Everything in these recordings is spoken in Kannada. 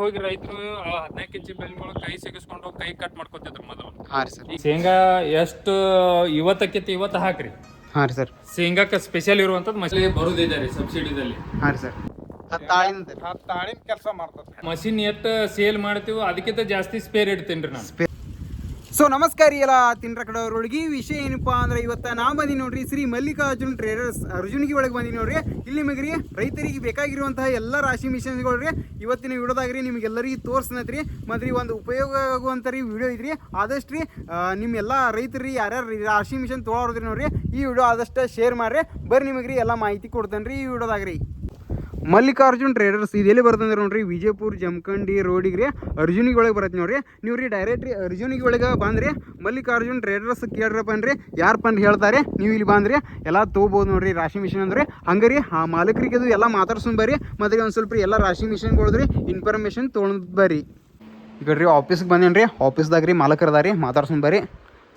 ಹೋಗಿ ರೈತರು 14 ಇಂಚಿ ಬೆಳೆಗಳು ಕೈ ಸಿಗಿಸ್ಕೊಂಡು ಕೈ ಕಟ್ ಮಾಡ್ಕೊತಿದ್ರು ಮೊದಲು. ಹಾಂ ರೀ ಸರ್. ಈ ಶೇಂಗಾ ಎಷ್ಟು ಇವತ್ತಕ್ಕಿಂತ ಇವತ್ತು ಹಾಕ್ರಿ. ಹಾಂ ರೀ ಸರ್. ಶೇಂಗಾಕ್ಕೆ ಸ್ಪೆಷಲ್ ಇರುವಂತದ್ದು ಮಷಿನ್ ಬರುದಿದೆ ರೀ ಸಬ್ಸಿಡಿದಲ್ಲಿ. ಹಾಂ ರೀ ಸರ್. ತಾಳಿನ ಕೆಲಸ ಮಾಡ್ತದೆ. ಮಷಿನ್ ಎಷ್ಟು ಸೇಲ್ ಮಾಡ್ತೀವೋ ಅದಕ್ಕಿಂತ ಜಾಸ್ತಿ ಸ್ಪೇರ್ ಇಡ್ತೀನಿ ನಾನು. ಸೊ ನಮಸ್ಕಾರ ರೀ ಎಲ್ಲ ತಿನ್ರ ಕಡೆಯವ್ರೊಳಗೆ ವಿಷಯ ಏನಪ್ಪಾ ಅಂದ್ರೆ ಇವತ್ತು ನಾ ಬಂದಿ ನೋಡ್ರಿ ಶ್ರೀ ಮಲ್ಲಿಕಾರ್ಜುನ್ ಟ್ರೇಡರ್ಸ್ ಅರ್ಜುನಿಗೆ ಒಳಗೆ ಬಂದಿ ನೋಡ್ರಿ. ಇಲ್ಲಿ ನಿಮಗೆ ರೀ ರೈತರಿಗೆ ಬೇಕಾಗಿರುವಂತಹ ಎಲ್ಲ ರಾಶಿ ಮಿಷನ್ಗಳು ರೀ ಇವತ್ತಿನ ವಿಡಿಯೋದಾಗ್ರಿ ನಿಮಗೆಲ್ಲರಿಗೆ ತೋರಿಸ್ನತ್ರಿ. ಮತ್ತು ರೀ ಒಂದು ಉಪಯೋಗ ಆಗುವಂಥ ರೀ ವಿಡಿಯೋ ಇದ್ರಿ. ಆದಷ್ಟು ರೀ ನಿಮ್ಮೆಲ್ಲ ರೈತರು ಯಾರ್ಯಾರು ರಾಶಿ ಮಿಷನ್ ತೊಗೊಳೋದ್ರಿ ನೋಡ್ರಿ ಈ ವಿಡಿಯೋ ಆದಷ್ಟು ಶೇರ್ ಮಾಡ್ರಿ. ಬರ್ರಿ ನಿಮಗೆ ರೀ ಎಲ್ಲ ಮಾಹಿತಿ ಕೊಡ್ತೇನೆ ರೀ ಈ ವಿಡಿಯೋದಾಗ್ರಿ. ಮಲ್ಲಿಕಾರ್ಜುನ್ ಟ್ರೇಡರ್ಸ್ ಇದೆಲ್ಲಿ ಬರ್ತಂದ್ರೆ ನೋಡ್ರಿ ವಿಜಯಪುರ ಜಮಖಂಡಿ ರೋಡಿಗೆ ರೀ ಅರ್ಜುನಿಗೆ ಒಳಗೆ ಬರುತ್ತೆ ನೋಡ್ರಿ. ನೀವು ರೀ ಡೈರೆಕ್ಟ್ ರೀ ಅರ್ಜುನಿಗೆ ಒಳಗೆ ಬಂದ್ರಿ ಮಲ್ಲಿಕಾರ್ಜುನ್ ಟ್ರೇಡರ್ಸ್ ಕೇಳ್ರಪ್ಪ ಅನ್ರಿ ಯಾರಪ್ಪ ಅಂತ ಹೇಳ್ತಾರೆ. ನೀವು ಇಲ್ಲಿ ಬಂದ್ರಿ ಎಲ್ಲ ತೊಗೋಬೋದು ನೋಡ್ರಿ ರಾಶಿ ಮಿಷನ್ ಅಂದ್ರೆ ಹಂಗೆ ರೀ ಆ ಮಾಲಕರಿಗೆ ಅದು ಎಲ್ಲ ಮಾತಾಡ್ಸ್ಕೊಂಡು ಬರ್ರಿ. ಮತ್ತು ಒಂದು ಸ್ವಲ್ಪ ರೀ ಎಲ್ಲ ರಾಶಿ ಮಿಷನ್ಗಳ್ದ್ರಿ ಇನ್ಫಾರ್ಮೇಷನ್ ತೊಗೊಂಡು ಬರ್ರಿ. ಈಗ ರೀ ಆಫೀಸ್ಗೆ ಬಂದೇನು ರೀ ಆಫೀಸ್ದಾಗ ರೀ ಮಾಲಕರದಾರ ರೀ ಮಾತಾಡ್ಸ್ಕೊಂಡು ಬರ್ರಿ.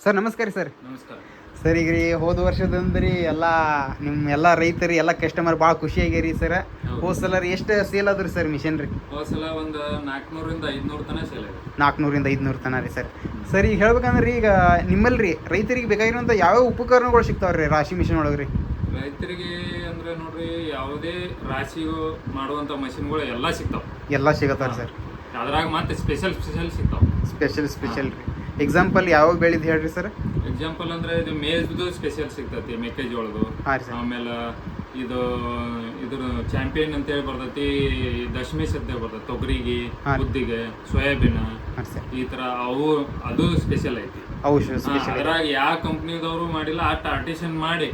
ಸರ್ ನಮಸ್ಕಾರ ರೀ. ಸರ್ ನಮಸ್ಕಾರ. ಸರ್ ಈಗ ರೀ ಹೋದ ವರ್ಷದಂದ್ರಿ ಎಲ್ಲ ನಿಮ್ಮ ಎಲ್ಲ ರೈತರು ಎಲ್ಲ ಕಸ್ಟಮರ್ ಭಾಳ ಖುಷಿಯಾಗ್ಯಾರಿ ಸರ್. ಹೋದ ಸಲ ರೀ ಎಷ್ಟು ಸೇಲ್ ಅದ್ರಿ ಸರ್ ಮಿಷನ್ ರೀ? ಹೋದ ಸಲ ಒಂದು 400ರಿಂದ 500 ತನಕ ಸೇಲ್ ಆಗಿದೆ. 400ರಿಂದ 500 ತನಕ ರೀ ಸರ್. ಸರ್ ಈಗ ಹೇಳ್ಬೇಕಂದ್ರೆ ರೀ ಈಗ ನಿಮ್ಮಲ್ಲಿ ರೀ ರೈತರಿಗೆ ಬೇಕಾಗಿರುವಂಥ ಯಾವ್ಯಾವ ಉಪಕರಣಗಳು ಸಿಗ್ತಾವ್ರಿ ರೀ ರಾಶಿ ಮಿಷನ್ ಒಳಗೆ ರೀ? ರೈತರಿಗೆ ಅಂದ್ರೆ ನೋಡ್ರಿ ಯಾವುದೇ ರಾಶಿ ಮಾಡುವಂತ ಮಷಿನ್ಗಳು ಎಲ್ಲ ಸಿಗ್ತಾವ. ಎಲ್ಲ ಸಿಗತ್ತಾವ ಸರ್. ಅದ್ರಾಗ ಮತ್ತೆ ಸ್ಪೆಷಲ್ ಸಿಗ್ತಾವ. ಸ್ಪೆಷಲ್ ರೀ. ಎಕ್ಸಾಂಪಲ್ ಯಾವ ಬೆಳೆದು ಹೇಳ್ರಿ ಸರ್? ಎಕ್ಸಾಂಪಲ್ ಅಂದ್ರೆ ಇದು ಮೇಜ್ದು ಸ್ಪೆಷಲ್ ಸಿಗ್ತೈತಿ ಮೆಕ್ಕೆಜೋಳದು. ಆಮೇಲೆ ಇದು ಇದ್ರ ಚಾಂಪಿಯನ್ ಅಂತ ಹೇಳಿ ಬರ್ತೈತಿ ದಶಮೇಶ್ ಅಂತ ಬರ್ತೈತಿ ತೊಗರಿಗೆ ಉದ್ದಿಗೆ ಸೋಯಾಬೀನ್ ಈ ತರ ಅದು ಸ್ಪೆಷಲ್ ಐತಿ. ಅದ್ರಾಗ ಯಾವ ಕಂಪ್ನಿದವರು ಮಾಡಿಲ್ಲ ಆ ಆರ್ಟಿಷನ್ ಮಾಡಿ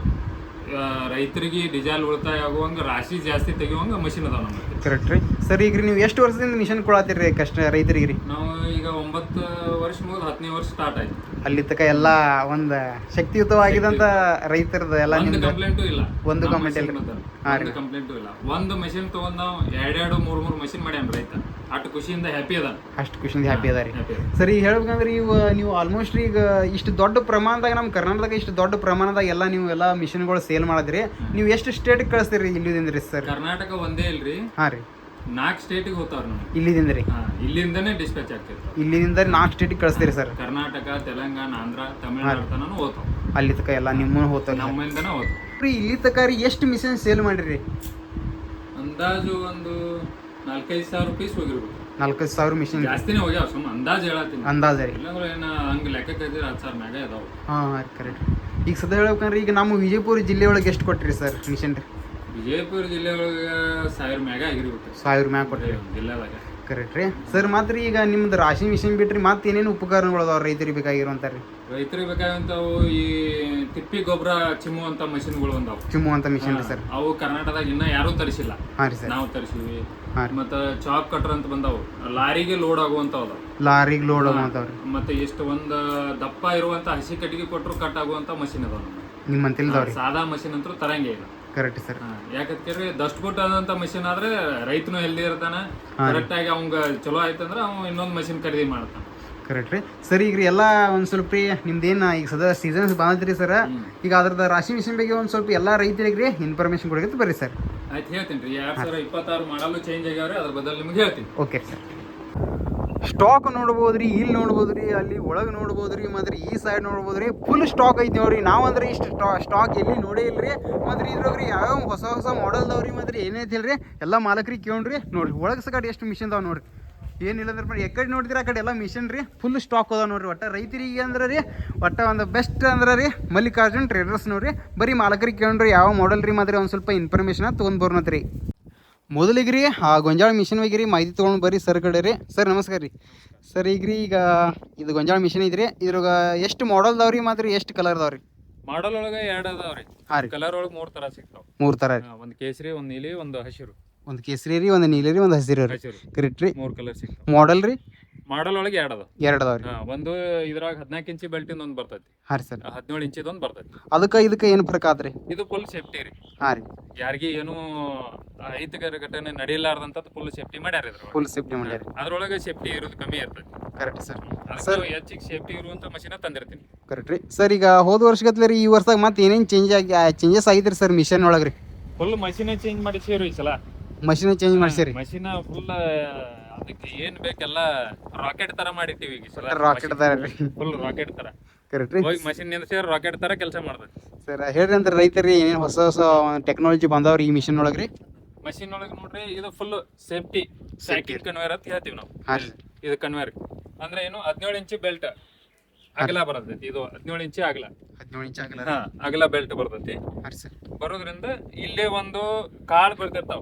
ರೈತರಿಗೆ ಡಿಜಾಲ್ ಉಳಿತಾಯ ಆಗುವಂಗ ರಾಶಿ ಜಾಸ್ತಿ ತೆಗಿಯುವಂಗ ಮಷಿನ್ ಅದಾವ ನಮ್ಮ. ಕರೆಕ್ಟ್ ರೀ ಸರ್. ಈಗ ನೀವು ಎಷ್ಟು ವರ್ಷದಿಂದ ಮಿಷನ್ ಕೊಡತ್ತೀರಿ ರೀ ರೈತರಿಗೆ ರೀ? ನಾವು ಈಗ 9 ವರ್ಷ ಮುಗಿದು 10ನೇ ವರ್ಷ ಸ್ಟಾರ್ಟ್ ಆಯ್ತು. ಅಲ್ಲಿ ತನಕ ಎಲ್ಲ ಒಂದು ಶಕ್ತಿಯುತವಾಗಿದಂತ ರೈತರದ ಎಲ್ಲ ಕಂಪ್ಲೇಂಟು ಇಲ್ಲ. ಒಂದು ಕಂಪ್ಲೇಂಟ್ ಇಲ್ಲ. ಕಂಪ್ಲೇಂಟು ಇಲ್ಲ. ಒಂದು ಮಷಿನ್ ತಗೊಂಡ್ ನಾವು 2-3 ಮಷಿನ್ ಮಾಡ್ಯಾನ ರೈತ. ಅಷ್ಟು ಖುಷಿಯಿಂದ ಹ್ಯಾಪಿ ಅದ. ಅಷ್ಟು ಖುಷಿಯಿಂದ ಹ್ಯಾಪಿ ಅದ ರೀ. ಸರಿ ಈಗ ಹೇಳ್ಬೇಕಂದ್ರೆ ನೀವು ಆಲ್ಮೋಸ್ಟ್ ಈಗ ಇಷ್ಟು ದೊಡ್ಡ ಪ್ರಮಾಣದಾಗ ನಮ್ಮ ಕರ್ನಾಟಕದಾಗ ಇಷ್ಟು ದೊಡ್ಡ ಪ್ರಮಾಣದಾಗ ಎಲ್ಲ ನೀವು ಎಲ್ಲ ಮಿಷನ್ಗಳು ಸೇಲ್ ಮಾಡಿದ್ರಿ. ನೀವು ಎಷ್ಟು ಸ್ಟೇಟ್ಗೆ ಕಳಿಸ್ತೀರಿ ಇಲ್ಲಿಂದ ರೀ ಸರ್? ಕರ್ನಾಟಕ ಒಂದೇ ಇಲ್ರಿ. ಹಾಂ ರೀ. 4 ಸ್ಟೇಟಿಗೆ ಹೋಗ್ತಾವ್ರಿ ನಾವು ಇಲ್ಲಿಂದ ರೀ. ಇಲ್ಲಿಂದನೇ ಡಿಸ್ಪ್ಯಾಚ್ ಆಗ್ತಿರ್ತಾವ. ಇಲ್ಲಿಂದ 4 ಸ್ಟೇಟಿಗೆ ಕಳಿಸ್ತೀರಿ ಸರ್? ಕರ್ನಾಟಕ, ತೆಲಂಗಾಣ, ಆಂಧ್ರ, ತಮಿಳುನಾಡು ತನೂ ಹೋಗ್ತಾವ. ಅಲ್ಲಿ ತನಕ ಎಲ್ಲ ನಿಮ್ಮನ್ನು ಹೋಗ್ತಾವ. ನಮ್ಮಿಂದನೇ ಹೋಗ್ತಾವ ರೀ. ಇಲ್ಲಿ ತನಕ ರೀ ಎಷ್ಟು ಮಿಷನ್ ಸೇಲ್ ಮಾಡಿರಿ? ಅಂದಾಜು ಒಂದು 4-5 ಸಾವಿರ ಪೀಸ್ ಹೋಗಿರ್ಬೇಕು. 4-5 ಸಾವಿರ ಮಿಷನ್ ಜಾಸ್ತಿನೇ ಹೋಗ್ಯಾವ. ಸುಮ್ಮ ಅಂದಾಜು ಹೇಳತ್ತೀನಿ. ಅಂದಾಜ ರೀ. ಇಲ್ಲಾಂದ್ರೆ ಹಂಗೆ ಲೆಕ್ಕಕ್ಕೆ 10,000 ಮ್ಯಾಗ ಅದಾವ. ಹಾಂ ಕರೆಕ್ಟ್. ಈಗ ಸದ್ಯ ಹೇಳ್ಬೇಕಂದ್ರೆ ಈಗ ನಮ್ಮ ವಿಜಯಪುರ ಜಿಲ್ಲೆ ಒಳಗೆ ಎಷ್ಟು ಕೊಟ್ಟಿರಿ ಸರ್ ಮಿಷನ್ ರೀ? ವಿಜಯಪುರ ಜಿಲ್ಲೆ ಒಳಗೆ 1000 ಮ್ಯಾಗ ಆಗಿರ್ಬೇಕು. 1000 ಮ್ಯಾಗ ಕೊಟ್ಟಿರಿ ಜಿಲ್ಲೆದಾಗ. ಕರೆಕ್ಟ್ ರೀ ಸರ್. ಮಾತ್ರ ಈಗ ನಿಮ್ದು ರಾಶಿ ಮಿಷನ್ ಬಿಟ್ರಿ ಮತ್ತೆ ಏನೇನು ಉಪಕರಣಗಳು ಅದಾವ ರೈತರಿಗೆ ಬೇಕಾಗಿರುವಂತ ರೀ? ರೈತರಿಗೆ ಬೇಕಾದಂತವು ಈ ತಿಪ್ಪಿ ಗೊಬ್ಬರ ಚಿಮ್ಮುವಂತ ಮಷಿನ್ಗಳು ಬಂದಾವ. ಚಿಮ್ಮುವಂತ ಮಿಷನ್ ರೀ ಸರ್. ಅವು ಕರ್ನಾಟಕದಾಗ ಇನ್ನ ಯಾರು ತರಿಸಿಲ್ಲ. ಹಾಂ ರೀ ಸರ್. ನಾವು ತರಿಸಿವಿ. ಮತ್ತ ಚಾಪ್ ಕಟ್ರ್ ಅಂತ ಬಂದಾವು. ಲಾರಿಗೆ ಲೋಡ್ ಆಗುವಂತವ್. ಲಾರಿಗೆ ಲೋಡ್ ಆಗುವಂತವ್ರಿ. ಮತ್ತೆ ಎಷ್ಟು ಒಂದ್ ದಪ್ಪ ಇರುವಂತ ಹಸಿ ಕಟ್ಟಿಗೆ ಕೊಟ್ಟರು ಕಟ್ ಆಗುವಂತ ಮಷಿನ್ ಅದಾವ ನಿಮ್ಮಂತಿಲ್ದವ್ರಿ. ಸಾದಾ ಮಷಿನ್ ಅಂತೂ ತರಂಗೇ ಇಲ್ಲ. Correct sir. ಯಾಕಂದ್ರೆ ದಸ್ಟ್ ಕೊಟ್ಟ ಆದಂತ ಮಷಿನ್ ಆದ್ರೆ ರೈತನು ಹೆಲ್ದಿ ಇರ್ತಾನ. ಕರೆಕ್ಟ್ ಆಗಿ ಅವಂಗ ಚಲೋ ಆಯ್ತಂದ್ರ ಅವ ಇನ್ನೊಂದ್ ಮಷಿನ್ ಖರೀದಿ ಮಾಡ್ತಾನ. ಕರೆಕ್ಟ್ ರೀ ಸರ್. ಈಗ ರೀ ಎಲ್ಲ ಒಂದು ಸ್ವಲ್ಪ ರೀ ನಿಮ್ದೇನು ಈಗ ಸದಾ ಸೀಸನ್ಸ್ ಬಂದೈತ್ರಿ ಸರ್. ಈಗ ಅದ್ರದ್ದು ರಾಶಿ ಮಿಷನ್ ಬಗ್ಗೆ ಒಂದು ಸ್ವಲ್ಪ ಎಲ್ಲ ರೈತರಿಗೆ ರೀ ಇನ್ಫಾರ್ಮೇಶನ್ ಕೊಡಕ್ಕೆ ಬರ್ರಿ ಸರ್. ಆಯ್ತು ಹೇಳ್ತೀನಿ ರೀ. 2026 ಮಾಡಲು ಚೇಂಜ್ ಆಗ್ಯಾವ್ರಿ. ಅದ್ರ ಬದಲು ನಿಮ್ಗೆ ಹೇಳ್ತೀನಿ. Okay sir. ಸ್ಟಾಕ್ ನೋಡ್ಬೋದು ರೀ, ಇಲ್ಲಿ ನೋಡ್ಬೋದು ರೀ, ಅಲ್ಲಿ ಒಳಗೆ ನೋಡ್ಬೋದು ರೀ, ಮತ್ತು ಈ ಸೈಡ್ ನೋಡ್ಬೋದು ರೀ. ಫುಲ್ ಸ್ಟಾಕ್ ಐತಿ ನೋಡ್ರಿ. ನಾವು ಅಂದ್ರೆ ಇಷ್ಟು ಸ್ಟಾಕ್ ಎಲ್ಲಿ ನೋಡೇ ಇಲ್ರಿ. ಮತ್ತು ಇದ್ರಾಗ ರೀ ಯಾವ ಹೊಸ ಮಾಡೆಲ್ದವ್ರಿ. ಮತ್ತು ಏನೈತಿ ಹೇಳ್ರಿ ಎಲ್ಲ ಮಾಲಕರಿಗೆ ಕೇಳ್ರಿ ನೋಡ್ರಿ. ಒಳಗೆ ಸಗಾಟ್ ಎಷ್ಟು ಮಿಷನ್ ಅದಾವ ನೋಡ್ರಿ. ಏನಿಲ್ಲ ಅಂದ್ರೆ ಎಕಡೆ ನೋಡಿದ್ರೆ ಆ ಕಡೆ ಎಲ್ಲ ಮಿಷನ್ ರೀ ಫುಲ್ ಸ್ಟಾಕ್ ಅದಾವ ನೋಡ್ರಿ. ಒಟ್ಟು ರೈತರಿಗೆ ಅಂದ್ರೆ ರೀ ಒಟ್ಟು ಒಂದು ಬೆಸ್ಟ್ ಅಂದ್ರೆ ರೀ ಮಲ್ಲಿಕಾರ್ಜುನ್ ಟ್ರೇಡರ್ಸ್ ನೋಡ್ರಿ. ಬರೀ ಮಾಲಕರಿಗೆ ಕೇಳ್ರಿ ಯಾವ ಮಾಡೆಲ್ ರೀ. ಮಾತ್ರ ಒಂದು ಸ್ವಲ್ಪ ಇನ್ಫಾರ್ಮೇಷನ್ ತೊಗೊಂಡು ಬರ್ನತ್ ರೀ. ಮೊದಲಿಗೆ ರೀ ಆ ಗೊಂಜಾಳ ಮಿಷನ್ ಬಗ್ಗೆ ರೀ ಮಾಹಿತಿ ತೊಗೊಂಡು ಬರ್ರಿ ಸರ್ ಕಡೆ ರೀ. ಸರ್ ನಮಸ್ಕಾರ ರೀ ಸರ್. ಈಗ ರೀ ಈಗ ಇದು ಗೊಂಜಾಳ ಮಿಷನ್ ಐತ್ರಿ. ಇದ್ರಾಗ ಎಷ್ಟು ಮಾಡೆಲ್ ಅದಾವ್ರಿ ಮಾತ್ರ ಎಷ್ಟು ಕಲರ್ ಅದಾವ್ರಿ? ಮಾಡಲ್ ಒಳಗೆ 2 ಅದಾವ್ರಿ. ಹಾಂ ರೀ. ಕಲರ್ ಒಳಗೆ 3 ತರ ಸಿಗ್ತಾವ. 3 ತರ ರೀ. ಒಂದು ಕೇಸರಿ, ಒಂದು ನೀಲಿ, ಒಂದು ಹಸಿರು. ಒಂದು ಕೇಸರಿ ರೀ, ಒಂದು ನೀಲಿ ರೀ, ಒಂದು ಹಸಿರು ರೀ. ಕರೆಕ್ಟ್ ರೀ. 3 ಕಲರ್ ಸಿಗ್ತಾವ. ಮಾಡೆಲ್ ರೀ ಮಾಡಲ್ ಒಳಗೆ 2 ಅದಾವ. 2 ಅದಾವ್ರಿ. ಒಂದು ಇದ್ರಾಗ 14 ಇಂಚಿ ಬೆಲ್ಟಿಂದ ಒಂದು ಬರ್ತೈತಿ. ಹಾಂ ರೀ ಸರ್. 17 ಇಂಚಿದೊಂದು ಬರ್ತೈತಿ. ಇದಕ್ಕೆ ಏನು ಫರ್ಕ್ ಆತ್ರಿ? ಇದು ಫುಲ್ ಸೇಫ್ಟಿ ರೀ. ಹಾಂ ರೀ. ಯಾರಿಗೆ ಏನು ಅಹಿತಕರ ಘಟನೆ ನಡೆಯಲಾರ್ದಂಥದ್ದು ಫುಲ್ ಸೇಫ್ಟಿ ಮಾಡ್ಯಾರ. ಫುಲ್ ಸೇಫ್ಟಿ ಮಾಡ್ಯಾರ. ಅದ್ರೊಳಗೆ ಸೇಫ್ಟಿ ಇರೋದು ಕಮ್ಮಿ ಇರ್ತೈತಿ. Correct sir. ಸರ್ ಹೆಚ್ಚಿಗೆ ಸೇಫ್ಟಿ ಇರುವಂತ ಮಷಿನ್ ತಂದಿರ್ತೀನಿ. ಕರೆಕ್ಟ್ ರೀ ಸರ್. ಈಗ ಹೋದ ವರ್ಷಗತ್ಲೆ ರೀ ಈ ವರ್ಷದಾಗ ಮತ್ತೆ ಏನೇನು ಚೇಂಜಸ್ ಆಗಿದ್ರಿ ಸರ್ ಮಿಷನ್ ಒಳಗೆ ರೀ? ಫುಲ್ ಮಷಿನ್ ಚೇಂಜ್ ಮಾಡಿಸಿರಿ ಈ ಸಲ. ಮಷಿನ್ ಚೇಂಜ್ ಮಾಡಿಸಿರಿ? ಮಷಿನ್ ಫುಲ್ ಅದಕ್ಕೆ ಏನ್ ಬೇಕೆಲ್ಲ ರಾಕೆಟ್ ತರ ಮಾಡಿಟ್ಟಿವಿ ಈಗ ರಾಕೆಟ್ ಅದ ರೀ ಫುಲ್ ರಾಕೆಟ್ ತರ ಕರೆಕ್ಟ್ ರೀ ಹೋಗಿ ಮಷಿನ್ ನಿಂದ್ರಿಸಿ ರಾಕೆಟ್ ತರ ಕೆಲಸ ಮಾಡ್ತದೆ. ಸರ್ ಹೇಳ್ರಿ ಅಂದ್ರೆ ರೈತರಿಗೆ ಏನೇನು ಹೊಸ ಹೊಸ ಟೆಕ್ನಾಲಜಿ ಬಂದವ್ರಿ ಈ ಮಿಷಿನ್ ಒಳಗೆ ರೀ? ಮಷಿನ್ ಒಳಗೆ ನೋಡ್ರಿ ಇದು ಫುಲ್ ಸೇಫ್ಟಿ ಸೈಕಿಲ್ ಕನ್ವೇರ್ ಅಂತ ಹೇಳ್ತೀವಿ ನಾವು. ಹಾಂ ರೀ. ಇದು ಕನ್ವೇರ್ ಅಂದ್ರೆ ಏನು 17 ಇಂಚಿ ಬೆಲ್ಟ್ ಅಗಲ ಬರ್ತೈತಿ. ಇದು 17 ಇಂಚಿ ಅಗಲ, 17 ಇಂಚ್ ಆಗಲ್ಲ. ಹಾ ಅಗಲ ಬೆಲ್ಟ್ ಬರ್ತೈತಿ. ಹಾಂ ಸರ್. ಬರೋದ್ರಿಂದ ಇಲ್ಲೇ ಒಂದು ಕಾಳು ಬರ್ತಿರ್ತಾವ.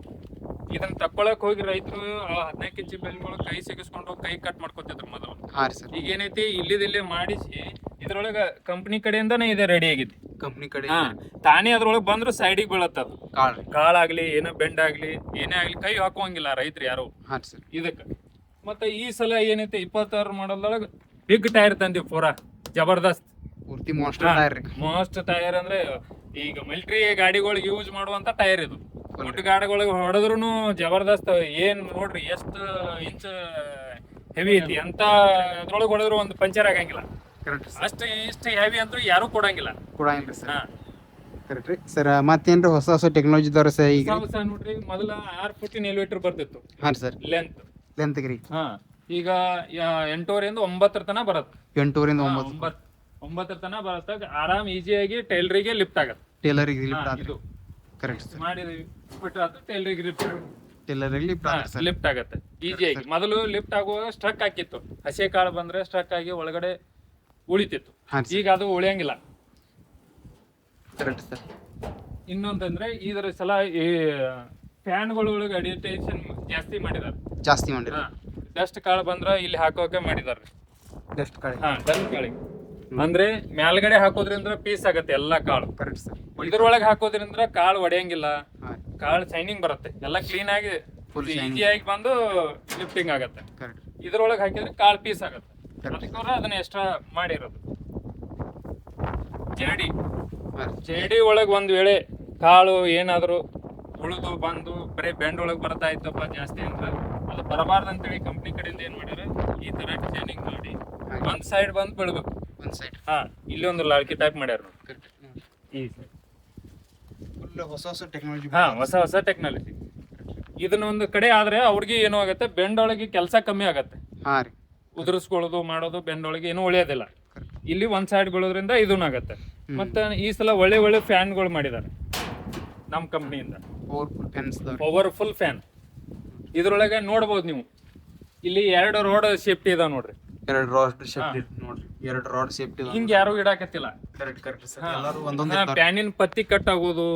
ಇದನ್ನ ತಕ್ಕೊಳಕ್ ಹೋಗಿ ರೈತರು 14 ಇಂಚಿ ಬೆಲ್ಟ್ಗಳು ಕೈ ಸಿಗಿಸ್ಕೊಂಡು ಕೈ ಕಟ್ ಮಾಡ್ಕೊತಿದ್ರು ಮೊದಲು. ಹಾಂ ಸರ್. ಈಗ ಏನೈತಿ ಇಲ್ಲಿದಿಲ್ಲೇ ಮಾಡಿಸಿ ಇದ್ರೊಳಗ ಕಂಪ್ನಿ ಕಡೆಯಿಂದಾನೇ ಇದೆ ರೆಡಿ ಆಗೈತಿ. ಕಂಪ್ನಿ ಕಡೆ ಹಾ ತಾನೇ ಅದ್ರೊಳಗೆ ಬಂದ್ರು ಸೈಡಿಗೆ ಬೀಳತ್ತದ. ಕಾಳು ಕಾಳಾಗ್ಲಿ ಏನೋ ಬೆಂಡ್ ಆಗ್ಲಿ ಏನೇ ಆಗ್ಲಿ ಕೈ ಹಾಕೋಂಗಿಲ್ಲ ರೈತರು ಯಾರು ಹಾಂ ಸರ್. ಇದಕ್ಕೆ. ಮತ್ತೆ ಈ ಸಲ ಏನೈತಿ 26 ಮಾಡಲ್ದೊಳಗೆ ಬಿಗ್ ಟೈರ್ ತಂದಿವಿ ಪೂರಾ ಜಬರ್ದಸ್ತ್ ಪೂರ್ತಿ ಮಾಸ್ಟರ್ ಟೈರ್ ರೀ. ಮೋಸ್ಟ್ ಟೈರ್ ಅಂದ್ರೆ ಈಗ ಮಿಲಿಟರಿ ಗಾಡಿಗಳಿಗೆ ಯೂಸ್ ಮಾಡುವಂತ ಟೈರ್ ಇದು. ದೊಡ್ಡ ಗಾಡಿಗಳಿಗೆ ಹೊಡೆದ್ರು ಜಬರ್ದಸ್ತ್. ಏನ್ ನೋಡ್ರಿ ಎಷ್ಟು ಇಂಚ್ ಹೆವಿ ಐತಿ ಅಂತ ಅದ್ರೊಳಗೆ ಹೊಡೆದ್ರು ಒಂದು ಪಂಚರ್ ಆಗಂಗಿಲ್ಲ. Correct sir. ಅಷ್ಟು ಇಷ್ಟು ಹೆವಿ ಅಂತೂ ಯಾರು ಕೊಡಂಗಿಲ್ಲ. ಕೊಡಂಗಿಲ್ಲ ಸರ್. ಹಾ ಕರೆಕ್ಟ್ ರೀ ಸರ್. ಮತ್ತೇನ್ರಿ ಹೊಸ ಹೊಸ ಟೆಕ್ನಾಲಜಿ ಇದಾವ್ರಿ ಸರ್ ಈಗ? ಹೊಸ ನೋಡ್ರಿ ಮೊದಲ 6 ಫುಟಿನ ಎಲಿವೇಟರ್ ಬರ್ತಿತ್ತು ಹಾಂ ಸರ್. ಲೆಂತ್. ಲೆಂತ್ಗೆ ರೀ ಹಾ ಈಗ 8ವರೆಯಿಂದ 9 ತನ ಬರುತ್ತೆ. 8ರಿಂದ 9 ತನ ಬರುತ್ತೆ. ಆರಾಮ್ ಈಸಿಯಾಗಿ ಟೈಲರಿಗೆ ಲಿಫ್ಟ್ ಆಗತ್ತೆ. ಟೇಲರಿಗೆ ಲಿಫ್ಟ್ ಆದ್ರಿ. ಇದು ಕರೆಕ್ಟ್ ಸರ್. ಮಾಡಿದೀವಿ ಬಿಟ್ಟು ಅದು ಟೈಲರಿಗೆ ಟೇಲರಿಗೆ ಲಿಫ್ಟ್ ಆದ್ರಿ ಸರ್. ಲಿಫ್ಟ್ ಆಗತ್ತೆ ಈಸಿಯಾಗಿ. ಮೊದಲು ಲಿಫ್ಟ್ ಆಗುವಾಗ ಸ್ಟ್ರಕ್ ಹಾಕಿತ್ತು. ಹಸಿ ಕಾಳು ಬಂದ್ರೆ ಸ್ಟ್ರಕ್ ಆಗಿ ಒಳಗಡೆ ಉಳಿತಿತ್ತು. ಹಾಂ ಸರ್. ಈಗ ಅದು ಉಳಿಯಂಗಿಲ್ಲ. Correct sir. ಇನ್ನೊಂದಂದ್ರೆ ಇದರ ಸಲ ಈ ಫ್ಯಾನ್ಗಳ ಒಳಗೆ ಅಡಿಟೇಷನ್ ಜಾಸ್ತಿ ಮಾಡಿದಾರೆ. ಜಾಸ್ತಿ ಮಾಡಿರಿ. ಡಸ್ಟ್ ಕಾಳು ಬಂದ್ರ ಇಲ್ಲಿ ಹಾಕೋಕೆ ಮಾಡಿದಾರೆ. ಡಸ್ಟ್ ಕಾಳಿ. ಹಾ ಡಸ್ಟ್ ಕಾಳಿಗೆ ಅಂದ್ರೆ ಮ್ಯಾಲ್ಗಡೆ ಹಾಕೋದ್ರಿಂದ ಪೀಸ್ ಆಗತ್ತೆ ಎಲ್ಲಾ ಕಾಳು. Correct sir. ಇದ್ರೊಳಗೆ ಹಾಕೋದ್ರಿಂದ ಕಾಳು ಒಡೆಯಂಗಿಲ್ಲ. ಹಾಂ ಕಾಳು ಶೈನಿಂಗ್ ಬರುತ್ತೆ. ಎಲ್ಲ ಕ್ಲೀನ್ ಆಗಿ ಫುಲ್ ಈಸಿಯಾಗಿ ಬಂದು ಲಿಫ್ಟಿಂಗ್ ಆಗತ್ತೆ. ಕರೆಕ್ಟ್. ಇದ್ರೊಳಗೆ ಹಾಕಿದ್ರೆ ಕಾಳು ಪೀಸ್ ಆಗತ್ತೆ. ಅದಕ್ಕೋಸ್ಕರ ಅದನ್ನ ಎಕ್ಸ್ಟ್ರಾ ಮಾಡಿರೋದು. ಜೇಡಿ ಒಳಗೆ ಒಂದ್ ವೇಳೆ ಕಾಳು ಏನಾದ್ರು ಉಳಿದು ಬಂದು ಬರೀ ಬೆಂಡ್ ಒಳಗೆ ಬರ್ತಾ ಇತ್ತಪ್ಪ ಜಾಸ್ತಿ ಅಂದ್ರೆ ಅದು ಬರಬಾರ್ದು ಅಂತೇಳಿ ಕಂಪ್ನಿ ಕಡೆಯಿಂದ ಏನ್ ಮಾಡ್ಯಾರ ಈ ತರ ಡಿಸೈನಿಂಗ್ ಮಾಡಿ ಒಂದ್ ಸೈಡ್ ಬಂದು ಬೀಳ್ಬೇಕು. ಒಂದು ಸೈಡ್. ಹಾ ಇಲ್ಲಿ ಒಂದು ಲಾಳ್ಕಿ ಟೈಪ್ ಮಾಡ್ಯಾರ ನೋಡಿ. ಕರೆಕ್ಟ್. ಈ ಫುಲ್ ಹೊಸ ಹೊಸ ಟೆಕ್ನಾಲಜಿ. ಹಾ ಹೊಸ ಹೊಸ ಟೆಕ್ನಾಲಜಿ. ಇದನ್ನ ಒಂದು ಕಡೆ ಆದ್ರೆ ಅವ್ರಿಗೆ ಏನೋ ಆಗತ್ತೆ ಬೆಂಡ್ ಒಳಗೆ ಕೆಲಸ ಕಮ್ಮಿ ಆಗತ್ತೆ. ಹಾಂ ರೀ. ಉದುರಿಸ್ಕೊಳ್ಳೋದು ಮಾಡೋದು ಬೆಂಡ್ ಒಳಗೆ ಏನೂ ಉಳಿಯೋದಿಲ್ಲ. ಇಲ್ಲಿ ಒಂದ್ ಸೈಡ್ ಬೀಳೋದ್ರಿಂದ ಇದೂ ಆಗತ್ತೆ. ಮತ್ತೆ ಈ ಸಲ ಒಳ್ಳೆ ಒಳ್ಳೆ ಫ್ಯಾನ್ಗಳು ಮಾಡಿದ್ದಾರೆ ನಮ್ಮ ಕಂಪ್ನಿಯಿಂದ. Powerful fans. Powerful fan. ಇದ್ರೊಳಗೆ ನೋಡ್ಬೋದು ನೀವು ಇಲ್ಲಿ 2 ರೋಡ್ ಸೇಫ್ಟಿ ಇದಾವ ನೋಡ್ರಿ. 2 ರಾಡ್ ಸೇಫ್ಟಿ ನೋಡ್ರಿ. 2 ರಾಡ್ ಸೇಫ್ಟಿ ಹಿಂಗ್ ಯಾರು ಇಡಾಕತ್ತಿಲ್ಲ. Correct correct sir. ಎಲ್ಲರೂ ಒಂದೊಂದು ಫ್ಯಾನಿನ ಪತ್ತಿ ಕಟ್ ಆಗೋದು